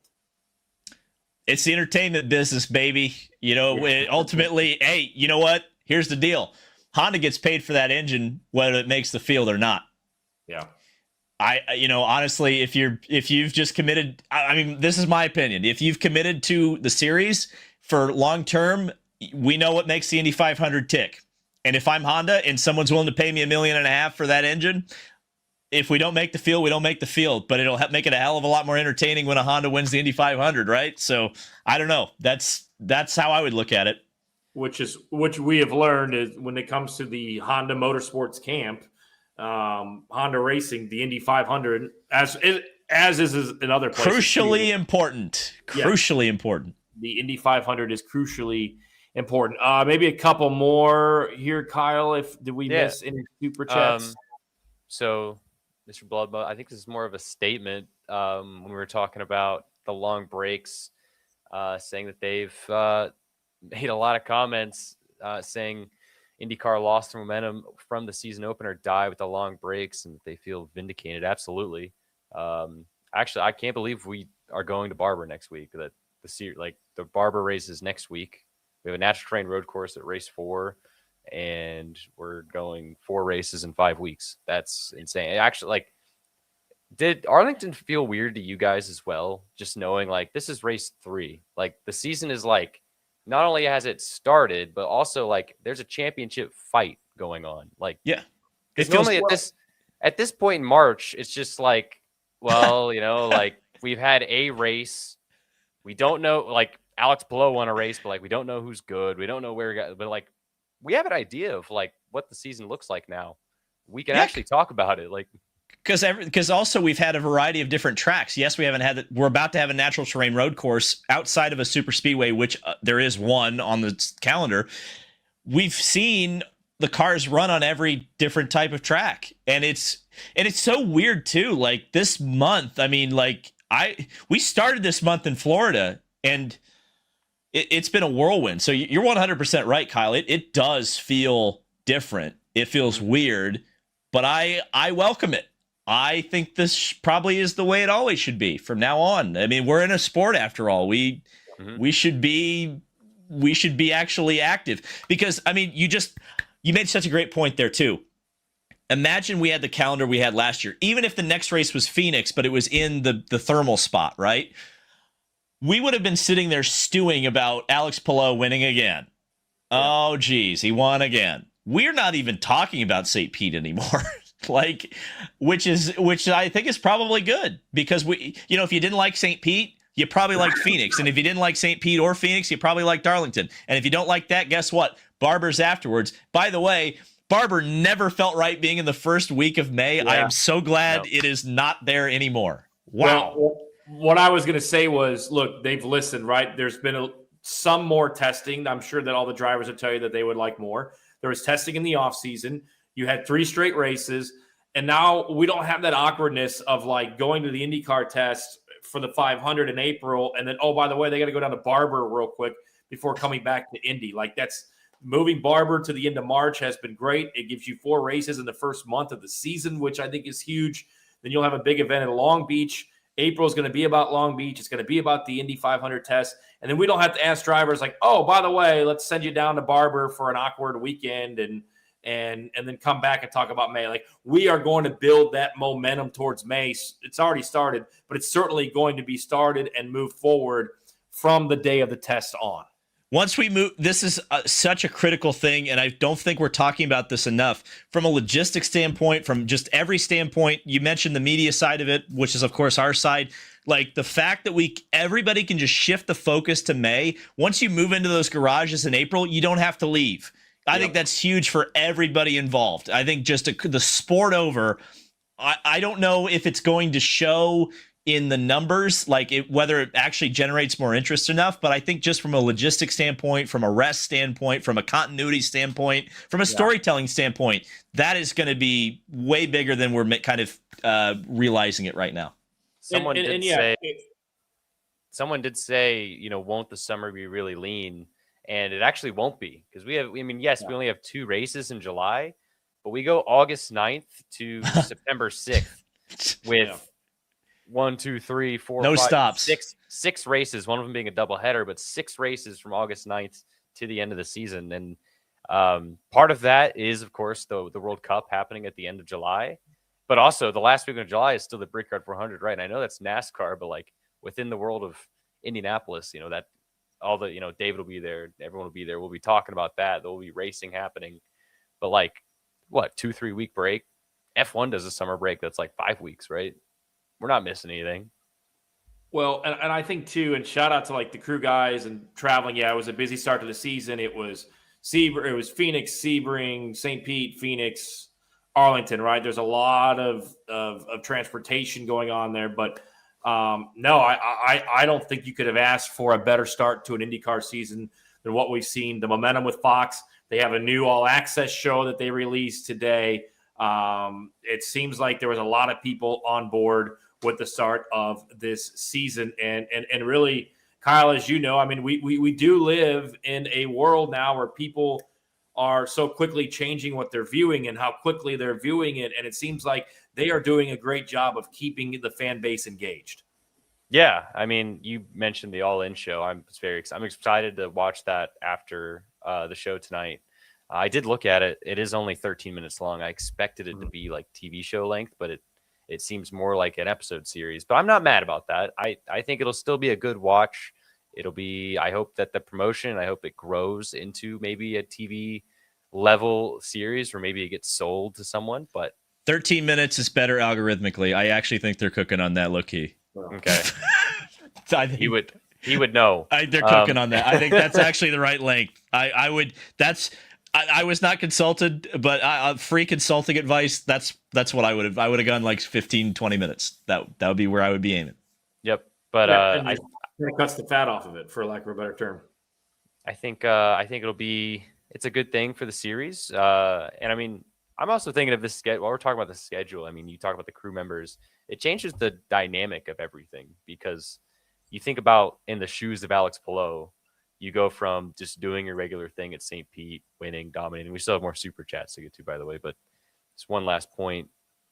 S2: It's the entertainment business, baby. Ultimately, hey, you know what? Here's the deal. Honda gets paid for that engine, whether it makes the field or not.
S3: Yeah.
S2: Honestly, if you've just committed, I mean, this is my opinion. If you've committed to the series for long term, we know what makes the Indy 500 tick. And if I'm Honda and someone's willing to pay me $1.5 million for that engine, if we don't make the field, we don't make the field. But it'll make it a hell of a lot more entertaining when a Honda wins the Indy 500, right? So I don't know. That's how I would look at it. Which
S3: we have learned is when it comes to the Honda Motorsports camp, Honda Racing, the Indy 500, as is in other places.
S2: Crucially important.
S3: The Indy 500 is crucially important. Maybe a couple more here, Kyle. Did we miss any super chats?
S1: So, Mr. Bloodbutt, I think this is more of a statement when we were talking about the long breaks, saying that they've made a lot of comments saying IndyCar lost their momentum from the season opener die with the long breaks and they feel vindicated. Absolutely. Actually, I can't believe we are going to Barber next week. That the Barber race is next week. We have a natural terrain road course at race 4, and we're going 4 races in 5 weeks. That's insane. Actually, did Arlington feel weird to you guys as well? Just knowing this is race 3. The season is not only has it started, but also there's a championship fight going on. Because normally at this point in March, it's just we've had a race. We don't know, Alex Palou won a race, but we don't know who's good. We don't know where we got, but we have an idea of what the season looks like now. We can actually talk about it.
S2: Because also we've had a variety of different tracks. Yes, we haven't had we're about to have a natural terrain road course outside of a super speedway, which there is one on the calendar. We've seen the cars run on every different type of track, and it's so weird too. This month, I mean, we started this month in Florida, and it's been a whirlwind. So you're 100% right, Kyle. It does feel different. It feels weird. but I welcome it. I think this probably is the way it always should be from now on. I mean, we're in a sport after all. We should be actually active because I mean, you made such a great point there too. Imagine we had the calendar we had last year, even if the next race was Phoenix, but it was in the thermal spot, right? We would have been sitting there stewing about Alex Palou winning again. Oh, geez, he won again. We're not even talking about St. Pete anymore. Which I think is probably good because if you didn't like St. Pete, you probably liked Phoenix. And if you didn't like St. Pete or Phoenix, you probably liked Arlington. And if you don't like that, guess what? Barber's afterwards. By the way, Barber never felt right being in the first week of May. Yeah. I am so glad it is not there anymore. Wow.
S3: Well, what I was going to say was, look, they've listened, right? There's been some more testing. I'm sure that all the drivers will tell you that they would like more. There was testing in the offseason. You had 3 straight races. And now we don't have that awkwardness of like going to the IndyCar test for the 500 in April. And then, oh, by the way, they got to go down to Barber real quick before coming back to Indy. Like that's moving Barber to the end of March has been great. It gives you 4 races in the first month of the season, which I think is huge. Then you'll have a big event in Long Beach. April is going to be about Long Beach. It's going to be about the Indy 500 test. And then we don't have to ask drivers like, oh, by the way, let's send you down to Barber for an awkward weekend and then come back and talk about May. Like we are going to build that momentum towards May. It's already started, but it's certainly going to be started and move forward from the day of the test on.
S2: Once we move, this is such a critical thing, and I don't think we're talking about this enough. From a logistics standpoint, from just every standpoint, you mentioned the media side of it, which is, of course, our side. Like the fact that everybody can just shift the focus to May. Once you move into those garages in April, you don't have to leave. I think that's huge for everybody involved. I think just the sport over, I don't know if it's going to show in the numbers, whether it actually generates more interest enough. But I think just from a logistics standpoint, from a rest standpoint, from a continuity standpoint, from a storytelling standpoint, that is going to be way bigger than we're kind of realizing it right now.
S1: Someone did say, won't the summer be really lean? And it actually won't be because we only have 2 races in July, but we go August 9th to September 6th with 1, 2, 3, 4,
S2: no
S1: 5,
S2: stops,
S1: 6 races, one of them being a doubleheader, but 6 races from August 9th to the end of the season. And part of that is, of course, the World Cup happening at the end of July, but also the last week of July is still the Brickyard 400, right? And I know that's NASCAR, but like within the world of Indianapolis, that all the, David will be there, everyone will be there. We'll be talking about that. There will be racing happening, but 2-3 week break. F1 does a summer break that's like 5 weeks, right? We're not missing anything.
S3: Well, and I think too, and shout out to like the crew guys and traveling. Yeah, it was a busy start to the season. It was Phoenix, Sebring, St. Pete, Phoenix, Arlington, right? There's a lot of transportation going on there, but no, I don't think you could have asked for a better start to an IndyCar season than what we've seen. The momentum with Fox, they have a new all access show that they released today. It seems like there was a lot of people on board with the start of this season. And really, Kyle, as you know, I mean, we do live in a world now where people are so quickly changing what they're viewing and how quickly they're viewing it. And it seems like they are doing a great job of keeping the fan base engaged.
S1: Yeah. I mean, you mentioned the All In show. I'm excited to watch that after the show tonight. I did look at it. It is only 13 minutes long. I expected it to be like TV show length, but it seems more like an episode series. But I'm not mad about that. I think it'll still be a good watch. I hope that the promotion, I hope it grows into maybe a TV level series or maybe it gets sold to someone. But
S2: 13 minutes is better algorithmically. I actually think they're cooking on that, low key.
S1: Okay.
S2: I think
S1: he would know.
S2: They're cooking on that. I think that's actually the right length. I was not consulted, but free consulting advice. That's what I would have. I would have gone like 15, 20 minutes. That would be where I would be aiming.
S1: Yep. But
S3: it cuts the fat off of it, for lack of a better term.
S1: I think it's a good thing for the series. And I mean, I'm also thinking of this schedule. While we're talking about the schedule, I mean, you talk about the crew members. It changes the dynamic of everything because you think about in the shoes of Alex Palou, you go from just doing your regular thing at St. Pete, winning, dominating. We still have more super chats to get to, by the way, but It's one last point.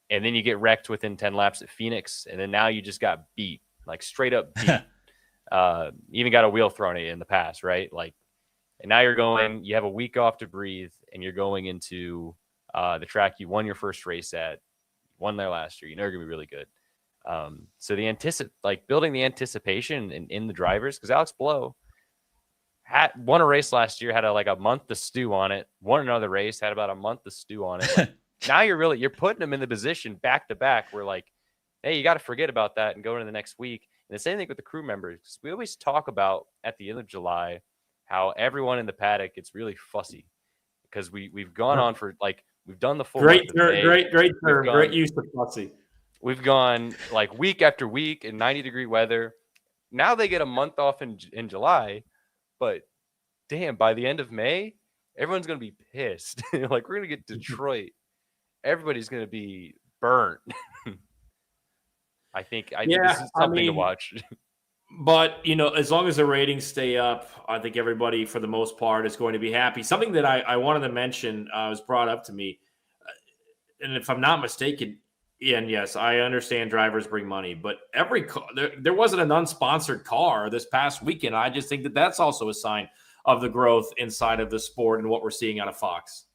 S1: And then you get wrecked within 10 laps at Phoenix. And then now you just got beat, like straight up beat. Even got a wheel thrown at you in the past, right? Like, and now you have a week off to breathe, and you're going into the track you won your first race at, won there last year. You know you're gonna be really good. So building the anticipation in the drivers, because Alex Blow won a race last year, had a month to stew on it. Won another race, had about a month to stew on it. Like, now you're putting them in the position back to back where, like, hey, you got to forget about that and go into the next week. And the same thing with the crew members. We always talk about at the end of July how everyone in the paddock gets really fussy because we've gone on for we've done the full
S3: great term, great use of fussy.
S1: We've gone like week after week in 90-degree weather. Now they get a month off in July, but damn, by the end of May, everyone's gonna be pissed. Like, we're gonna get Detroit. Everybody's gonna be burnt. I think this is something to watch.
S3: But, as long as the ratings stay up, I think everybody, for the most part, is going to be happy. Something that I wanted to mention was brought up to me. And if I'm not mistaken, and yes, I understand drivers bring money, but every car, there wasn't an unsponsored car this past weekend. I just think that that's also a sign of the growth inside of the sport and what we're seeing out of Fox.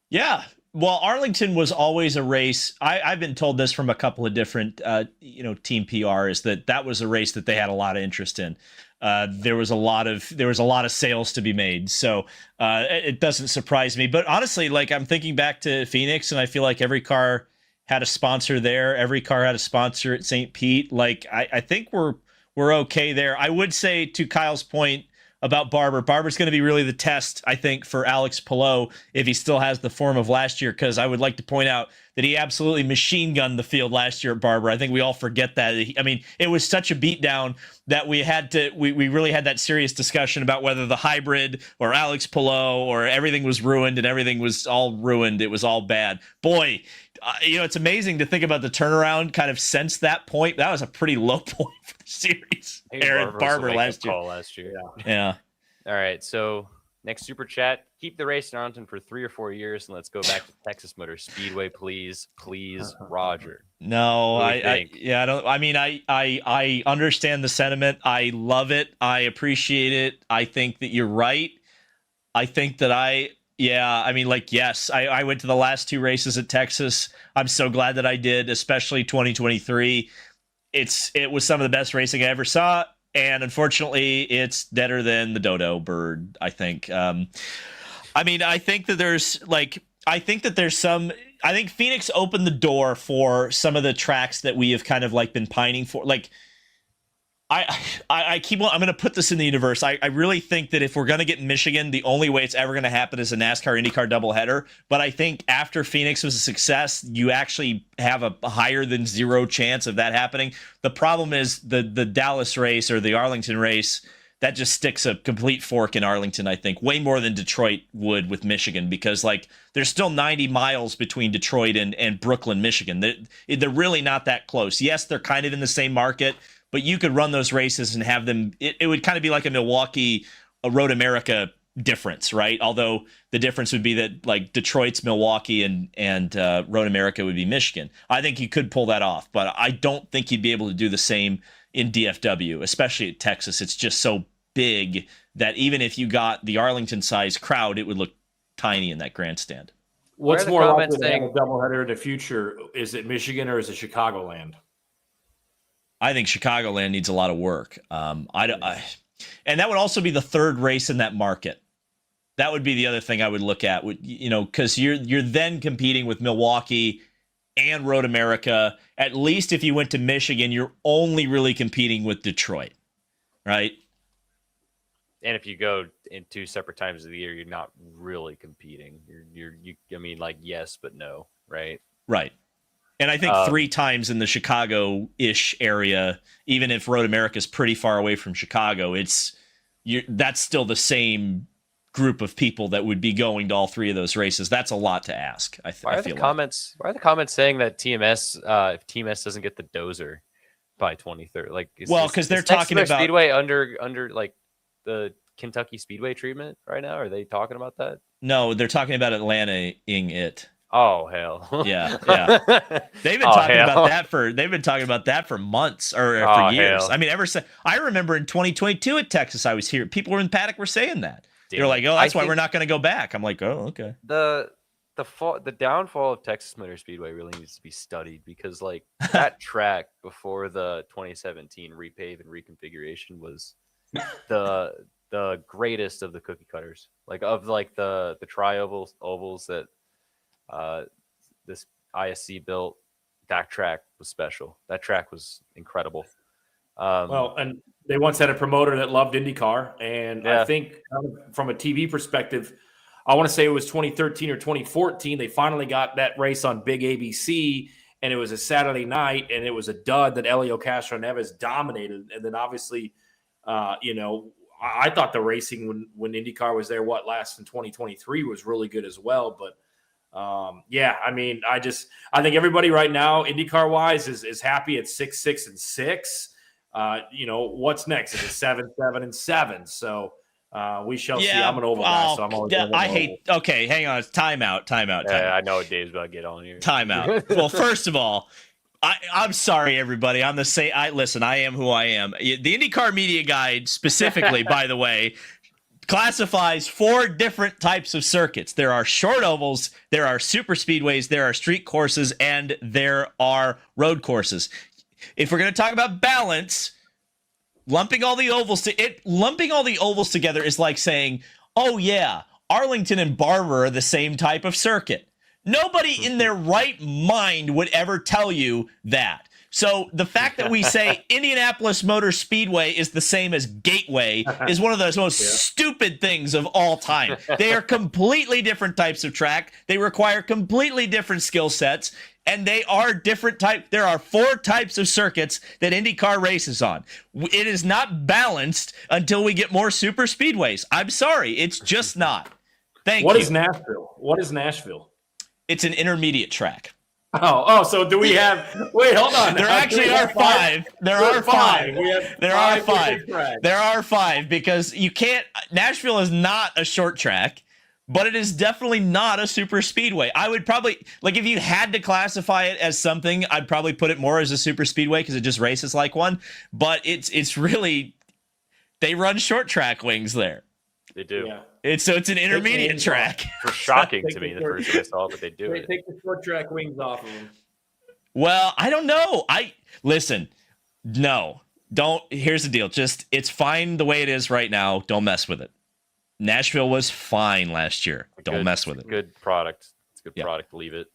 S2: Yeah. Well, Arlington was always a race. I've been told this from a couple of different, team PRs that was a race that they had a lot of interest in. There was a lot of sales to be made, so it doesn't surprise me. But honestly, like, I'm thinking back to Phoenix, and I feel like every car had a sponsor there. Every car had a sponsor at St. Pete. Like, I think we're okay there. I would say, to Kyle's point about Barber, Barber's going to be really the test, I think, for Alex Palou if he still has the form of last year, because I would like to point out that he absolutely machine gunned the field last year at Barber. I think we all forget that. It was such a beatdown that we really had that serious discussion about whether the hybrid or Alex Palou or everything was ruined, and everything was all ruined. It was all bad. Boy, it's amazing to think about the turnaround kind of since that point. That was a pretty low point for the series. Aaron Barber last year. Yeah.
S1: All right. So next super chat, keep the race in Arlington for 3 or 4 years, and let's go back to Texas Motor Speedway, please, Roger.
S2: No, I understand the sentiment. I love it. I appreciate it. I think that you're right. I think that yes, I went to the last 2 races at Texas. I'm so glad that I did, especially 2023. It was some of the best racing I ever saw, and unfortunately, it's deader than the dodo bird, I think. I think Phoenix opened the door for some of the tracks that we have kind of been pining for. Like, I'm going to put this in the universe. I really think that if we're going to get Michigan, the only way it's ever going to happen is a NASCAR IndyCar doubleheader. But I think after Phoenix was a success, you actually have a higher than 0 chance of that happening. The problem is the Dallas race or the Arlington race, that just sticks a complete fork in Arlington, I think, way more than Detroit would with Michigan, because there's still 90 miles between Detroit and Brooklyn, Michigan. They're really not that close. Yes, they're kind of in the same market, but you could run those races and have them. It would kind of be like a Milwaukee, a Road America difference, right? Although the difference would be that Detroit's Milwaukee and Road America would be Michigan. I think you could pull that off, but I don't think you'd be able to do the same in DFW, especially at Texas. It's just so big that even if you got the Arlington size crowd, it would look tiny in that grandstand.
S3: What's more likely to have a doubleheader in the future? Is it Michigan or is it Chicagoland?
S2: I think Chicagoland needs a lot of work. And that would also be the third race in that market. That would be the other thing I would look at, because you're then competing with Milwaukee and Road America. At least if you went to Michigan, you're only really competing with Detroit, right?
S1: And if you go in 2 separate times of the year, you're not really competing. Yes, but no, right?
S2: Right. And I think 3 times in the Chicago-ish area, even if Road America is pretty far away from Chicago, that's still the same group of people that would be going to all 3 of those races. That's a lot to ask.
S1: Why are the comments saying that TMS, if TMS doesn't get the dozer by 2030?
S2: Because they're talking about
S1: Speedway under the Kentucky Speedway treatment right now. Are they talking about that?
S2: No, they're talking about Atlanta-ing it.
S1: Oh hell.
S2: Yeah. They've been talking about that for months or for years.
S1: Hell.
S2: I mean, ever since I remember in 2022 at Texas, I was here. People were in the paddock were saying that. They're like, "Oh, that's why we're not going to go back." I'm like, "Oh, okay."
S1: The downfall of Texas Motor Speedway really needs to be studied because like that track before the 2017 repave and reconfiguration was the greatest of the cookie cutters. Like of like the ovals that this ISC built. That track was special. That track was incredible.
S3: Well, and they once had a promoter that loved IndyCar, and I think from a TV perspective, I want to say it was 2013 or 2014. They finally got that race on Big ABC, and it was a Saturday night, and it was a dud that Elio Castroneves dominated. And then obviously, I thought the racing when IndyCar was there, last in 2023 was really good as well. But I mean, I think everybody right now, IndyCar wise, is happy at 6, 6, and 6. What's next? It's 7, 7, and 7. So we shall see. I'm an oval guy, so I'm always.
S2: Okay, hang on. It's timeout.
S1: Yeah, I know what Dave's about to get on here.
S2: Timeout. Well, first of all, I'm sorry, everybody. I'm the same. Listen. I am who I am. The IndyCar Media Guide, specifically, by the way, classifies 4 different types of circuits. There are short ovals, there are super speedways, there are street courses, and there are road courses. If we're going to talk about balance, lumping all the ovals together is like saying, "Oh yeah, Arlington and Barber are the same type of circuit." Nobody in their right mind would ever tell you that. So the fact that we say Indianapolis Motor Speedway is the same as Gateway is one of the most stupid things of all time. They are completely different types of track. They require completely different skill sets, and they are different type. There are 4 types of circuits that IndyCar races on. It is not balanced until we get more super speedways. I'm sorry, it's just not. Thank you.
S3: What is Nashville? What is Nashville?
S2: It's an intermediate track.
S3: Oh, so do we have – wait, hold on.
S2: There actually are 5. There are 5. There are 5. There are 5 because you can't – Nashville is not a short track, but it is definitely not a super speedway. I would probably – like if you had to classify it as something, I'd probably put it more as a super speedway because it just races like one. But it's really – they run short track wings there.
S1: They do.
S3: Yeah.
S2: It's an intermediate track.
S1: It's shocking to me the first time I saw it, but they do it.
S3: Take the short track wings off of them.
S2: Well, I don't know. Listen. No, don't. Here's the deal. Just it's fine the way it is right now. Don't mess with it. Nashville was fine last year. Don't mess with it.
S1: Good product. It's a good product. Leave it.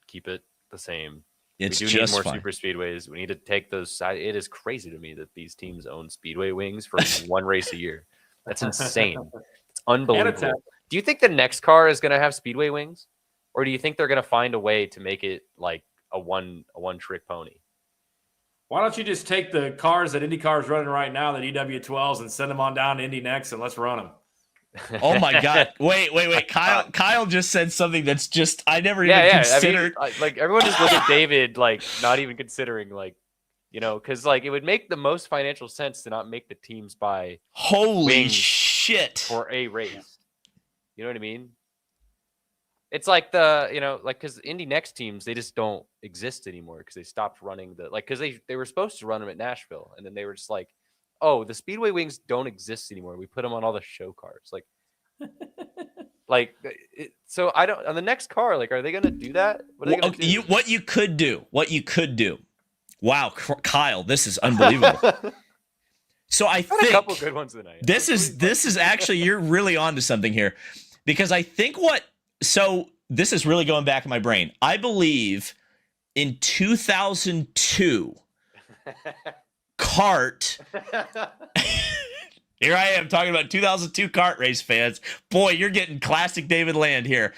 S1: Keep it the same.
S2: It's
S1: we do
S2: just
S1: need more
S2: fine.
S1: Super speedways. We need to take those. It is crazy to me that these teams own speedway wings for one race a year. That's insane. It's unbelievable. Do you think the next car is going to have speedway wings, or do you think they're going to find a way to make it like a one trick pony?
S3: Why don't you just take the cars that IndyCar is running right now, the EW12s, and send them on down to Indy next, and let's run them.
S2: Oh my God! Wait! Kyle just said something that's just I never even considered.
S1: I mean, like everyone just look at David like not even considering because like it would make the most financial sense to not make the teams buy
S2: holy shit
S1: for a race. You know what I mean? It's like because Indy Next teams, they just don't exist anymore because they stopped running because they were supposed to run them at Nashville. And then they were just like, oh, the Speedway wings don't exist anymore. We put them on all the show cars. So I don't, on the next car, are they going to do that? What are they going to do?
S2: What you could do. Wow, Kyle, this is unbelievable. So I think
S1: a couple good ones tonight.
S2: This is actually, you're really onto something here. Because I think this is really going back in my brain. I believe in 2002, kart. Here I am talking about 2002 kart race fans. Boy, you're getting classic David Land here.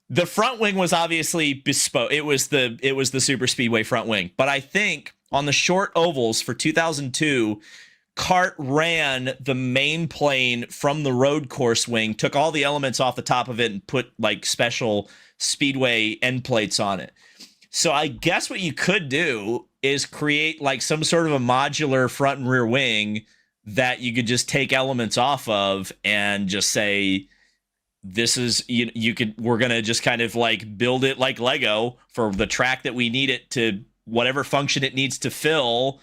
S2: The front wing was obviously bespoke. It was the super speedway front wing. But I think on the short ovals for 2002, kart ran the main plane from the road course wing, took all the elements off the top of it and put special speedway end plates on it. So I guess what you could do is create some sort of a modular front and rear wing that you could just take elements off of and just say, this is we're gonna just kind of like build it like Lego for the track that we need it to whatever function it needs to fill.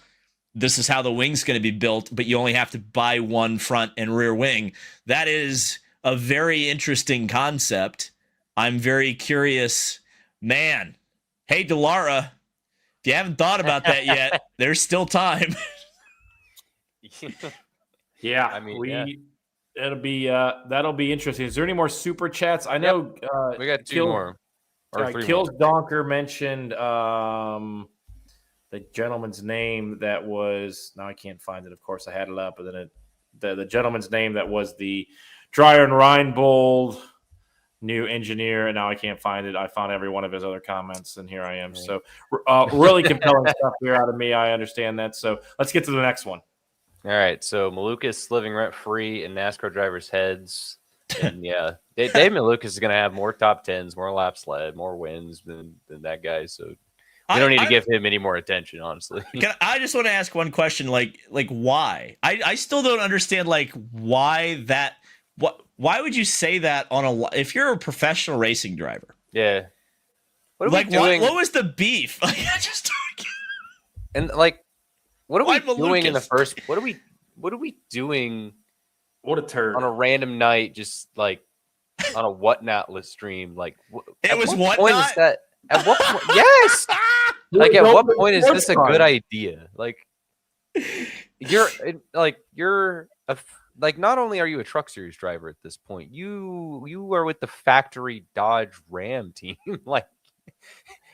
S2: This is how the wing's going to be built, but you only have to buy one front and rear wing. That is a very interesting concept. I'm very curious, man. Hey, Delara, if you haven't thought about that yet, there's still time.
S3: Yeah,
S1: I mean,
S3: that'll be interesting. Is there any more super chats? I know
S1: we got two more. Or three
S3: Kills
S1: more.
S3: Donker mentioned the gentleman's name that was, now I can't find it. Of course, I had it up, but then the gentleman's name that was the Dreyer and Reinbold new engineer, and now I can't find it. I found every one of his other comments, and here I am. So really compelling stuff here out of me. I understand that. So let's get to the next one.
S1: All right, so Malukas living rent free in NASCAR drivers' heads. And yeah, Dave Malukas is going to have more top tens, more laps led, more wins than that guy. So we don't need to give him any more attention, honestly.
S2: I just want to ask one question, like why? I still don't understand, like, why that. Why would you say that if you're a professional racing driver?
S1: Yeah. What are
S2: like,
S1: we doing?
S2: what was the beef? Like, I just
S1: and like, what are we
S2: Malukas?
S1: doing in the first? What are we doing?
S3: What a turd
S1: on a random night, just like on a whatnot stream. Like,
S2: it was whatnot.
S1: At what point? Yes. Like, at what point is this a good idea? Like, you're not only are you a truck series driver at this point, you are with the factory Dodge Ram team. Like,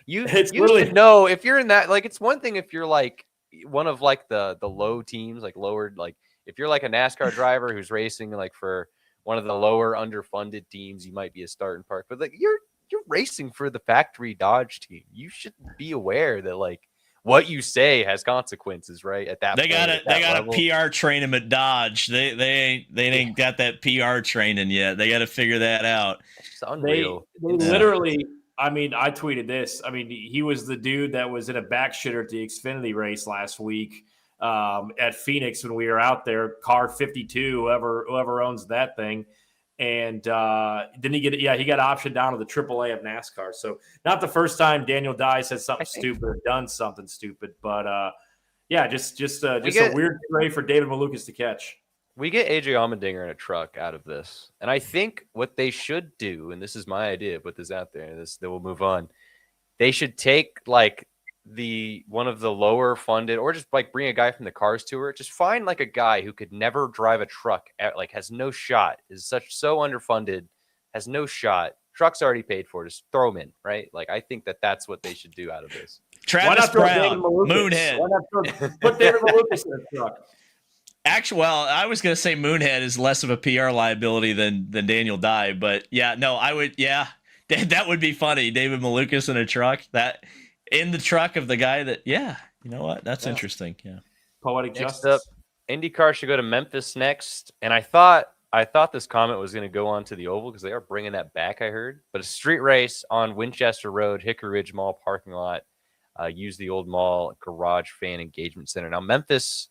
S1: you should know if you're in that. Like, it's one thing if you're like one of like the low teams, like lowered, like if you're like a NASCAR driver who's racing like for one of the lower underfunded teams, you might be a starting park. But like you're racing for the factory Dodge team. You should be aware that like what you say has consequences, right? At that
S2: they
S1: point,
S2: got a PR train them at Dodge. They ain't got that PR training yet. They got to figure that out.
S1: It's unreal.
S3: They literally. I mean, I tweeted this. I mean, he was the dude that was in a back shitter at the Xfinity race last week at Phoenix when we were out there. Car 52, whoever owns that thing. And didn't he get? Yeah, he got optioned down to the AAA of NASCAR. So not the first time Daniel Dye said something stupid or done something stupid, but yeah, just a weird play for David Malukas to catch.
S1: We get AJ Allmendinger in a truck out of this. And I think what they should do, and this is my idea, put this out there, and then we'll move on. They should take like one of the lower funded, or just like bring a guy from the Cars Tour. Just find like a guy who could never drive a truck, like has no shot, is so underfunded, has no shot. Truck's already paid for. Just throw him in, right? Like I think that's what they should do out of this.
S2: Travis Brown, Moonhead.
S3: Why not put David Malukas in a truck?
S2: Actually, well, I was going to say Moonhead is less of a PR liability than Daniel Dye, but yeah, no, I would, yeah, that would be funny. David Malukas in a truck, that in the truck of the guy that, yeah, you know what? That's interesting. Yeah.
S3: Poetic
S1: Next
S3: justice.
S1: up, IndyCar should go to Memphis next, and I thought this comment was going to go on to the Oval because they are bringing that back. I heard, but a street race on Winchester Road, Hickory Ridge Mall parking lot, use the old mall garage fan engagement center. Now Memphis.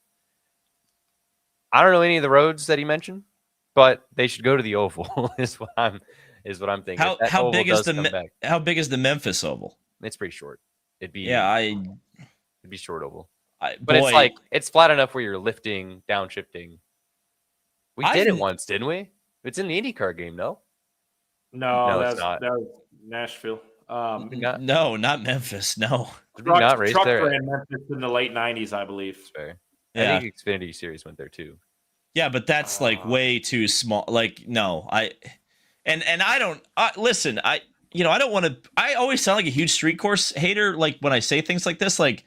S1: I don't know any of the roads that he mentioned, but they should go to the Oval. is what I'm thinking.
S2: How big is the Memphis Oval?
S1: It's pretty short. It'd be short oval. But it's flat enough where you're lifting, downshifting. We did it once, didn't we? It's in the IndyCar game, no?
S3: No, it's not. That was Nashville.
S2: No, not Memphis. No.
S1: Did we not race there?
S3: In Memphis in the late 90s, I believe.
S1: Fair.
S2: Yeah.
S1: I think Xfinity Series went there too.
S2: Yeah, but that's like way too small. Like, no, I don't listen. I don't want to. I always sound like a huge street course hater. Like when I say things like this, like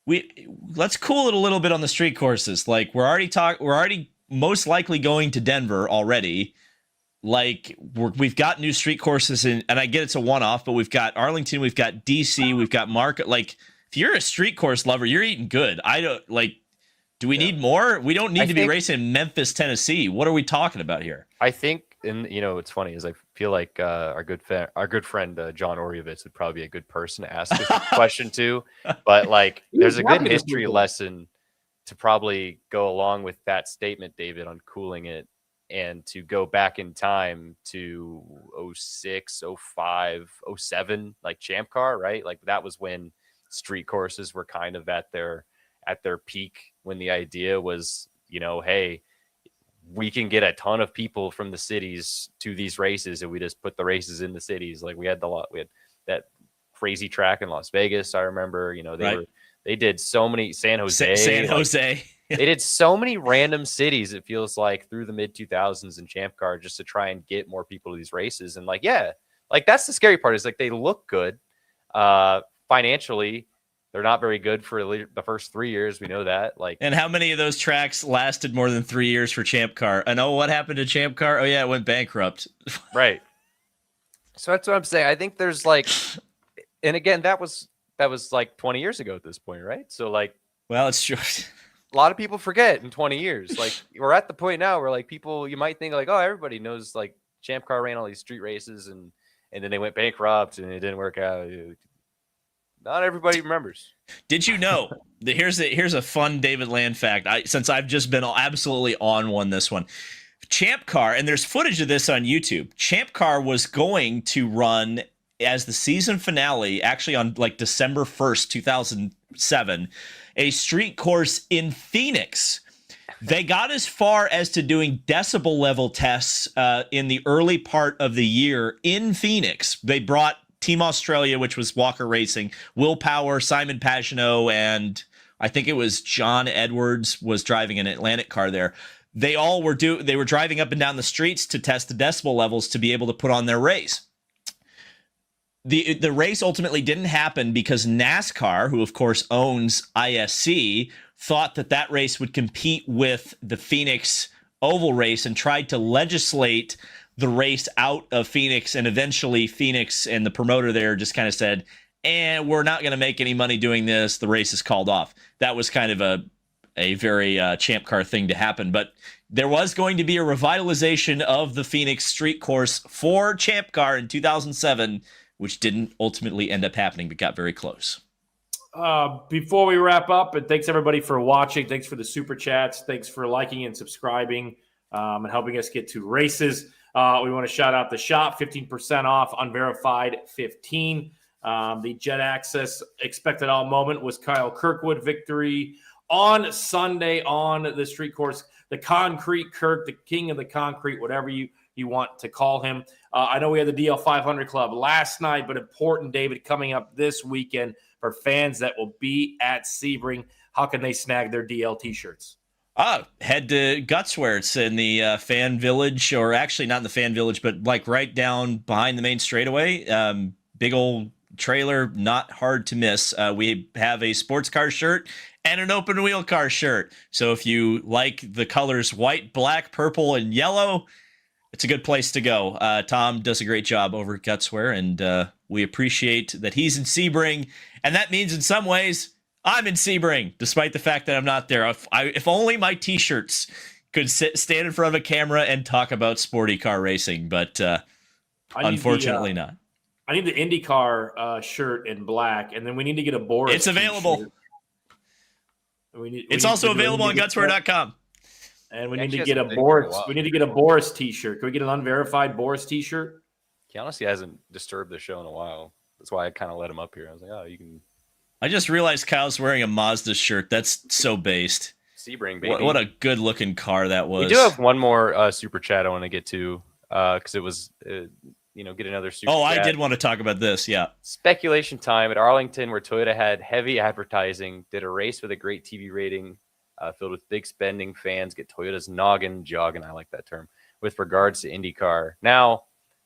S2: let's cool it a little bit on the street courses. Like we're already most likely going to Denver already. Like we've got new street courses and I get it's a one-off, but we've got Arlington, we've got DC, we've got Market. Like if you're a street course lover, you're eating good. I don't like. Do we need more? We don't need to be racing in Memphis, Tennessee. What are we talking about here?
S1: I think, and what's funny is I feel like our good friend John Oriovitz would probably be a good person to ask this question to. But like, there's a good history lesson to probably go along with that statement, David, on cooling it. and to go back in time to 06, 05, 07, like Champ Car, right? Like that was when street courses were kind of at their peak, when the idea was, hey, we can get a ton of people from the cities to these races, and we just put the races in the cities. Like we had that crazy track in Las Vegas. I remember, they did so many San Jose. They did so many random cities, it feels like, through the mid 2000s in Champ Car just to try and get more people to these races. And that's the scary part, is like they look good. Financially, they're not very good for the first 3 years. We know that.
S2: And how many of those tracks lasted more than 3 years for Champ Car? And what happened to Champ Car? Oh yeah, it went bankrupt.
S1: Right. So that's what I'm saying. I think there's and again, that was like 20 years ago at this point, right? So
S2: well, it's true.
S1: A lot of people forget in 20 years. Like we're at the point now where people, you might think oh, everybody knows Champ Car ran all these street races and then they went bankrupt and it didn't work out. Not everybody remembers.
S2: Did you know that here's a fun David Land fact? Since I've just been absolutely on this one. Champ Car, and there's footage of this on YouTube. Champ Car was going to run as the season finale, actually on December 1st, 2007, a street course in Phoenix. They got as far as to doing decibel level tests in the early part of the year in Phoenix. They brought Team Australia, which was Walker Racing, Will Power, Simon Pagenaud, and I think it was John Edwards was driving an Atlantic car there. They all were driving up and down the streets to test the decibel levels to be able to put on their race. The race ultimately didn't happen because NASCAR, who of course owns ISC, thought that race would compete with the Phoenix Oval race and tried to legislate the race out of Phoenix, and eventually Phoenix and the promoter there just kind of said, we're not going to make any money doing this. The race is called off. That was kind of a very Champ Car thing to happen, but there was going to be a revitalization of the Phoenix street course for Champ Car in 2007, which didn't ultimately end up happening, but got very close.
S3: Before we wrap up, and thanks everybody for watching. Thanks for the super chats. Thanks for liking and subscribing and helping us get to races. We want to shout out the shop, 15% off, Unverified 15. The Jet Access expected all moment was Kyle Kirkwood victory on Sunday on the street course, the Concrete Kirk, the king of the concrete, whatever you want to call him. I know we had the DL 500 Club last night, but important, David, coming up this weekend for fans that will be at Sebring. How can they snag their DL t-shirts?
S2: Head to Gutswear. It's in the fan village, or actually not in the fan village, but right down behind the main straightaway. Big old trailer, not hard to miss. We have a sports car shirt and an open wheel car shirt. So if you like the colors white, black, purple, and yellow, it's a good place to go. Tom does a great job over at Gutswear, and we appreciate that he's in Sebring, and that means in some ways I'm in Sebring, despite the fact that I'm not there. If only my T-shirts could stand in front of a camera and talk about sporty car racing, but unfortunately not.
S3: I need the IndyCar shirt in black, and then we need to get a Boris.
S2: It's available. It's also available on Gutswear.com.
S3: And we need to get a Boris. We need to get a Boris T-shirt. Can we get an Unverified Boris T-shirt?
S1: He honestly hasn't disturbed the show in a while. That's why I kind of let him up here. I was like, oh, you can.
S2: I just realized Kyle's wearing a Mazda shirt. That's so based.
S1: Sebring, baby.
S2: What a good-looking car that was.
S1: We do have one more super chat I want to get to because it was, get another super chat.
S2: I did want to talk about this, yeah.
S1: Speculation time at Arlington, where Toyota had heavy advertising, did a race with a great TV rating, filled with big spending fans, get Toyota's noggin jogging, I like that term, with regards to IndyCar. Now,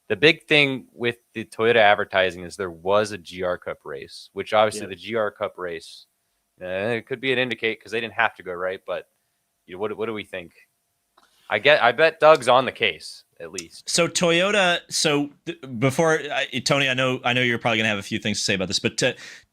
S1: the big thing with the Toyota advertising is there was a GR Cup race, which obviously the GR Cup race, it could be an indicate because they didn't have to go, right? But what do we think? I bet Doug's on the case at least.
S2: So Toyota. So before Tony, I know you're probably gonna have a few things to say about this, but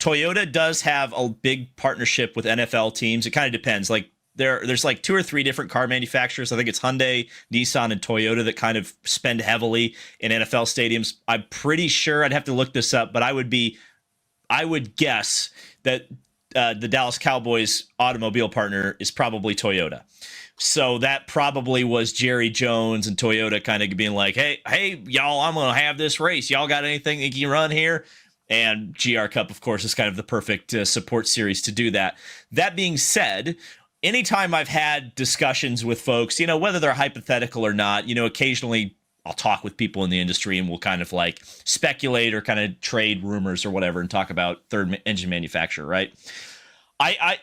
S2: Toyota does have a big partnership with NFL teams. It kind of depends. Like there's like 2 or 3 different car manufacturers. I think it's Hyundai, Nissan, and Toyota that kind of spend heavily in NFL stadiums. I'm pretty sure, I'd have to look this up, but I would guess that the Dallas Cowboys automobile partner is probably Toyota. So that probably was Jerry Jones and Toyota kind of being like, hey, y'all, I'm going to have this race. Y'all got anything that you can run here? And GR Cup, of course, is kind of the perfect support series to do that. That being said, anytime I've had discussions with folks, whether they're hypothetical or not, occasionally I'll talk with people in the industry and we'll kind of like speculate or kind of trade rumors or whatever and talk about third engine manufacturer, right?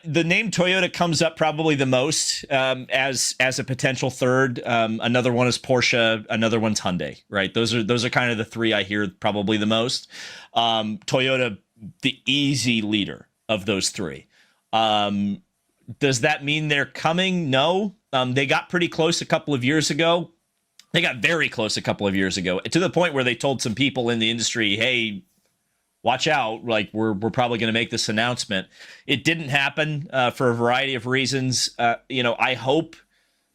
S2: The name Toyota comes up probably the most as a potential third. Another one is Porsche. Another one's Hyundai. Right? Those are kind of the three I hear probably the most. Toyota, the easy leader of those three. Does that mean they're coming? No. They got pretty close a couple of years ago. They got very close a couple of years ago, to the point where they told some people in the industry, "Hey, watch out, like we're probably going to make this announcement." It didn't happen for a variety of reasons. I hope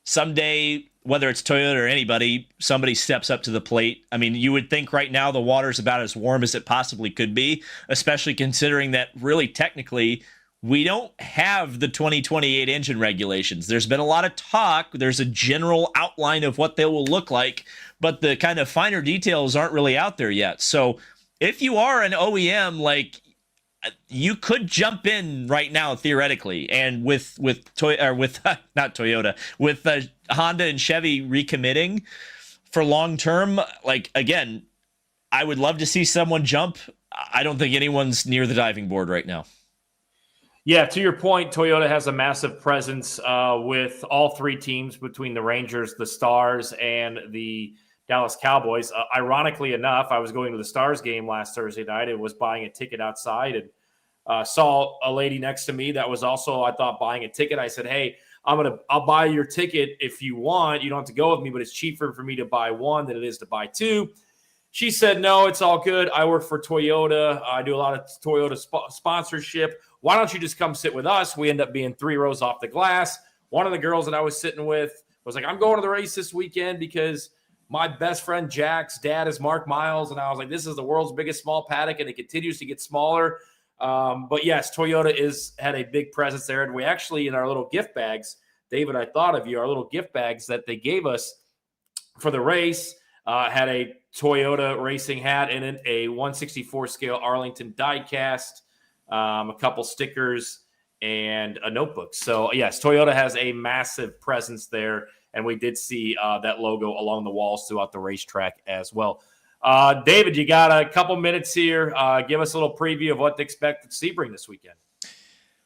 S2: someday, whether it's Toyota or anybody, somebody steps up to the plate. I mean, you would think right now the water's about as warm as it possibly could be, especially considering that really technically we don't have the 2028 engine regulations. There's been a lot of talk. There's a general outline of what they will look like, but the kind of finer details aren't really out there yet. So if you are an OEM, like, you could jump in right now theoretically, and with not Toyota, with Honda and Chevy recommitting for long term, like, again, I would love to see someone jump. I don't think anyone's near the diving board right now.
S3: Yeah, to your point, Toyota has a massive presence with all three teams between the Rangers, the Stars, and the Dallas Cowboys. Ironically enough, I was going to the Stars game last Thursday night and was buying a ticket outside and saw a lady next to me that was also, I thought, buying a ticket. I said, "Hey, I'll buy your ticket if you want. You don't have to go with me, but it's cheaper for me to buy one than it is to buy two." She said, "No, it's all good. I work for Toyota. I do a lot of Toyota sponsorship. Why don't you just come sit with us?" We end up being 3 rows off the glass. One of the girls that I was sitting with was like, "I'm going to the race this weekend because my best friend Jack's dad is Mark Miles." And I was like, "This is the world's biggest small paddock, and it continues to get smaller." But yes, Toyota had a big presence there. And we actually, in our little gift bags, David, I thought of you, our little gift bags that they gave us for the race had a Toyota racing hat in it, a 1/64 scale Arlington diecast, a couple stickers, and a notebook. So yes, Toyota has a massive presence there, and we did see that logo along the walls throughout the racetrack as well. David, you got a couple minutes here. Give us a little preview of what to expect at Sebring this weekend.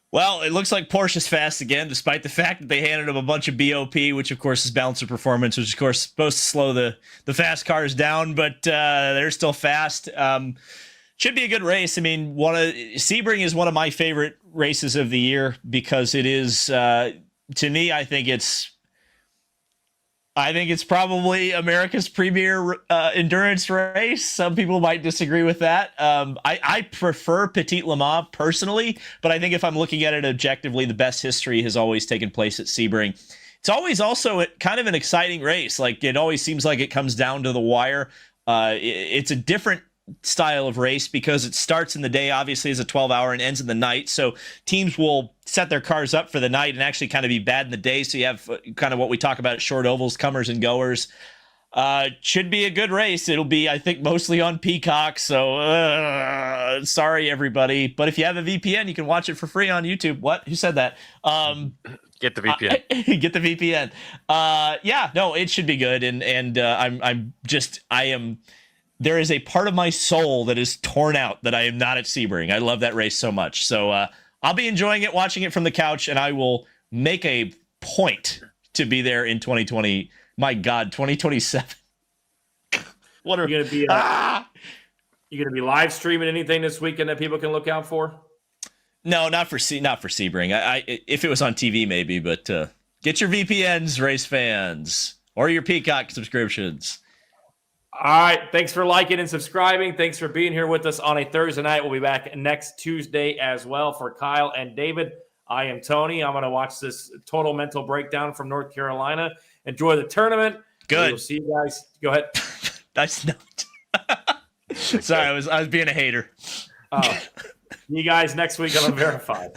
S2: Well, it looks like Porsche's fast again, despite the fact that they handed them a bunch of BOP, which of course is balance of performance, which of course is supposed to slow the fast cars down, but they're still fast. Should be a good race. I mean, Sebring is one of my favorite races of the year because it is, to me, I think it's probably America's premier endurance race. Some people might disagree with that. I prefer Petit Le Mans personally, but I think if I'm looking at it objectively, the best history has always taken place at Sebring. It's always also kind of an exciting race. Like, it always seems like it comes down to the wire. It's a different style of race because it starts in the day, obviously, as a 12-hour and ends in the night. So teams will set their cars up for the night and actually kind of be bad in the day. So you have kind of what we talk about at short ovals, comers and goers. Should be a good race. It'll be, I think, mostly on Peacock. So sorry, everybody. But if you have a VPN, you can watch it for free on YouTube. What? Who said that?
S1: Get the VPN.
S2: Get the VPN. Yeah, no, it should be good. And I am. There is a part of my soul that is torn out that I am not at Sebring. I love that race so much. So I'll be enjoying it, watching it from the couch, and I will make a point to be there in 2020. My God, 2027. What are
S3: you gonna be? You gonna be live streaming anything this weekend that people can look out for?
S2: No, not for Sebring. If it was on TV, maybe, but get your VPNs, race fans, or your Peacock subscriptions.
S3: All right. Thanks for liking and subscribing. Thanks for being here with us on a Thursday night. We'll be back next Tuesday as well. For Kyle and David, I am Tony. I'm going to watch this total mental breakdown from North Carolina. Enjoy the tournament.
S2: Good.
S3: We'll see you guys. Go ahead.
S2: That's not. Sorry, I was being a hater.
S3: See you guys next week on Unverified.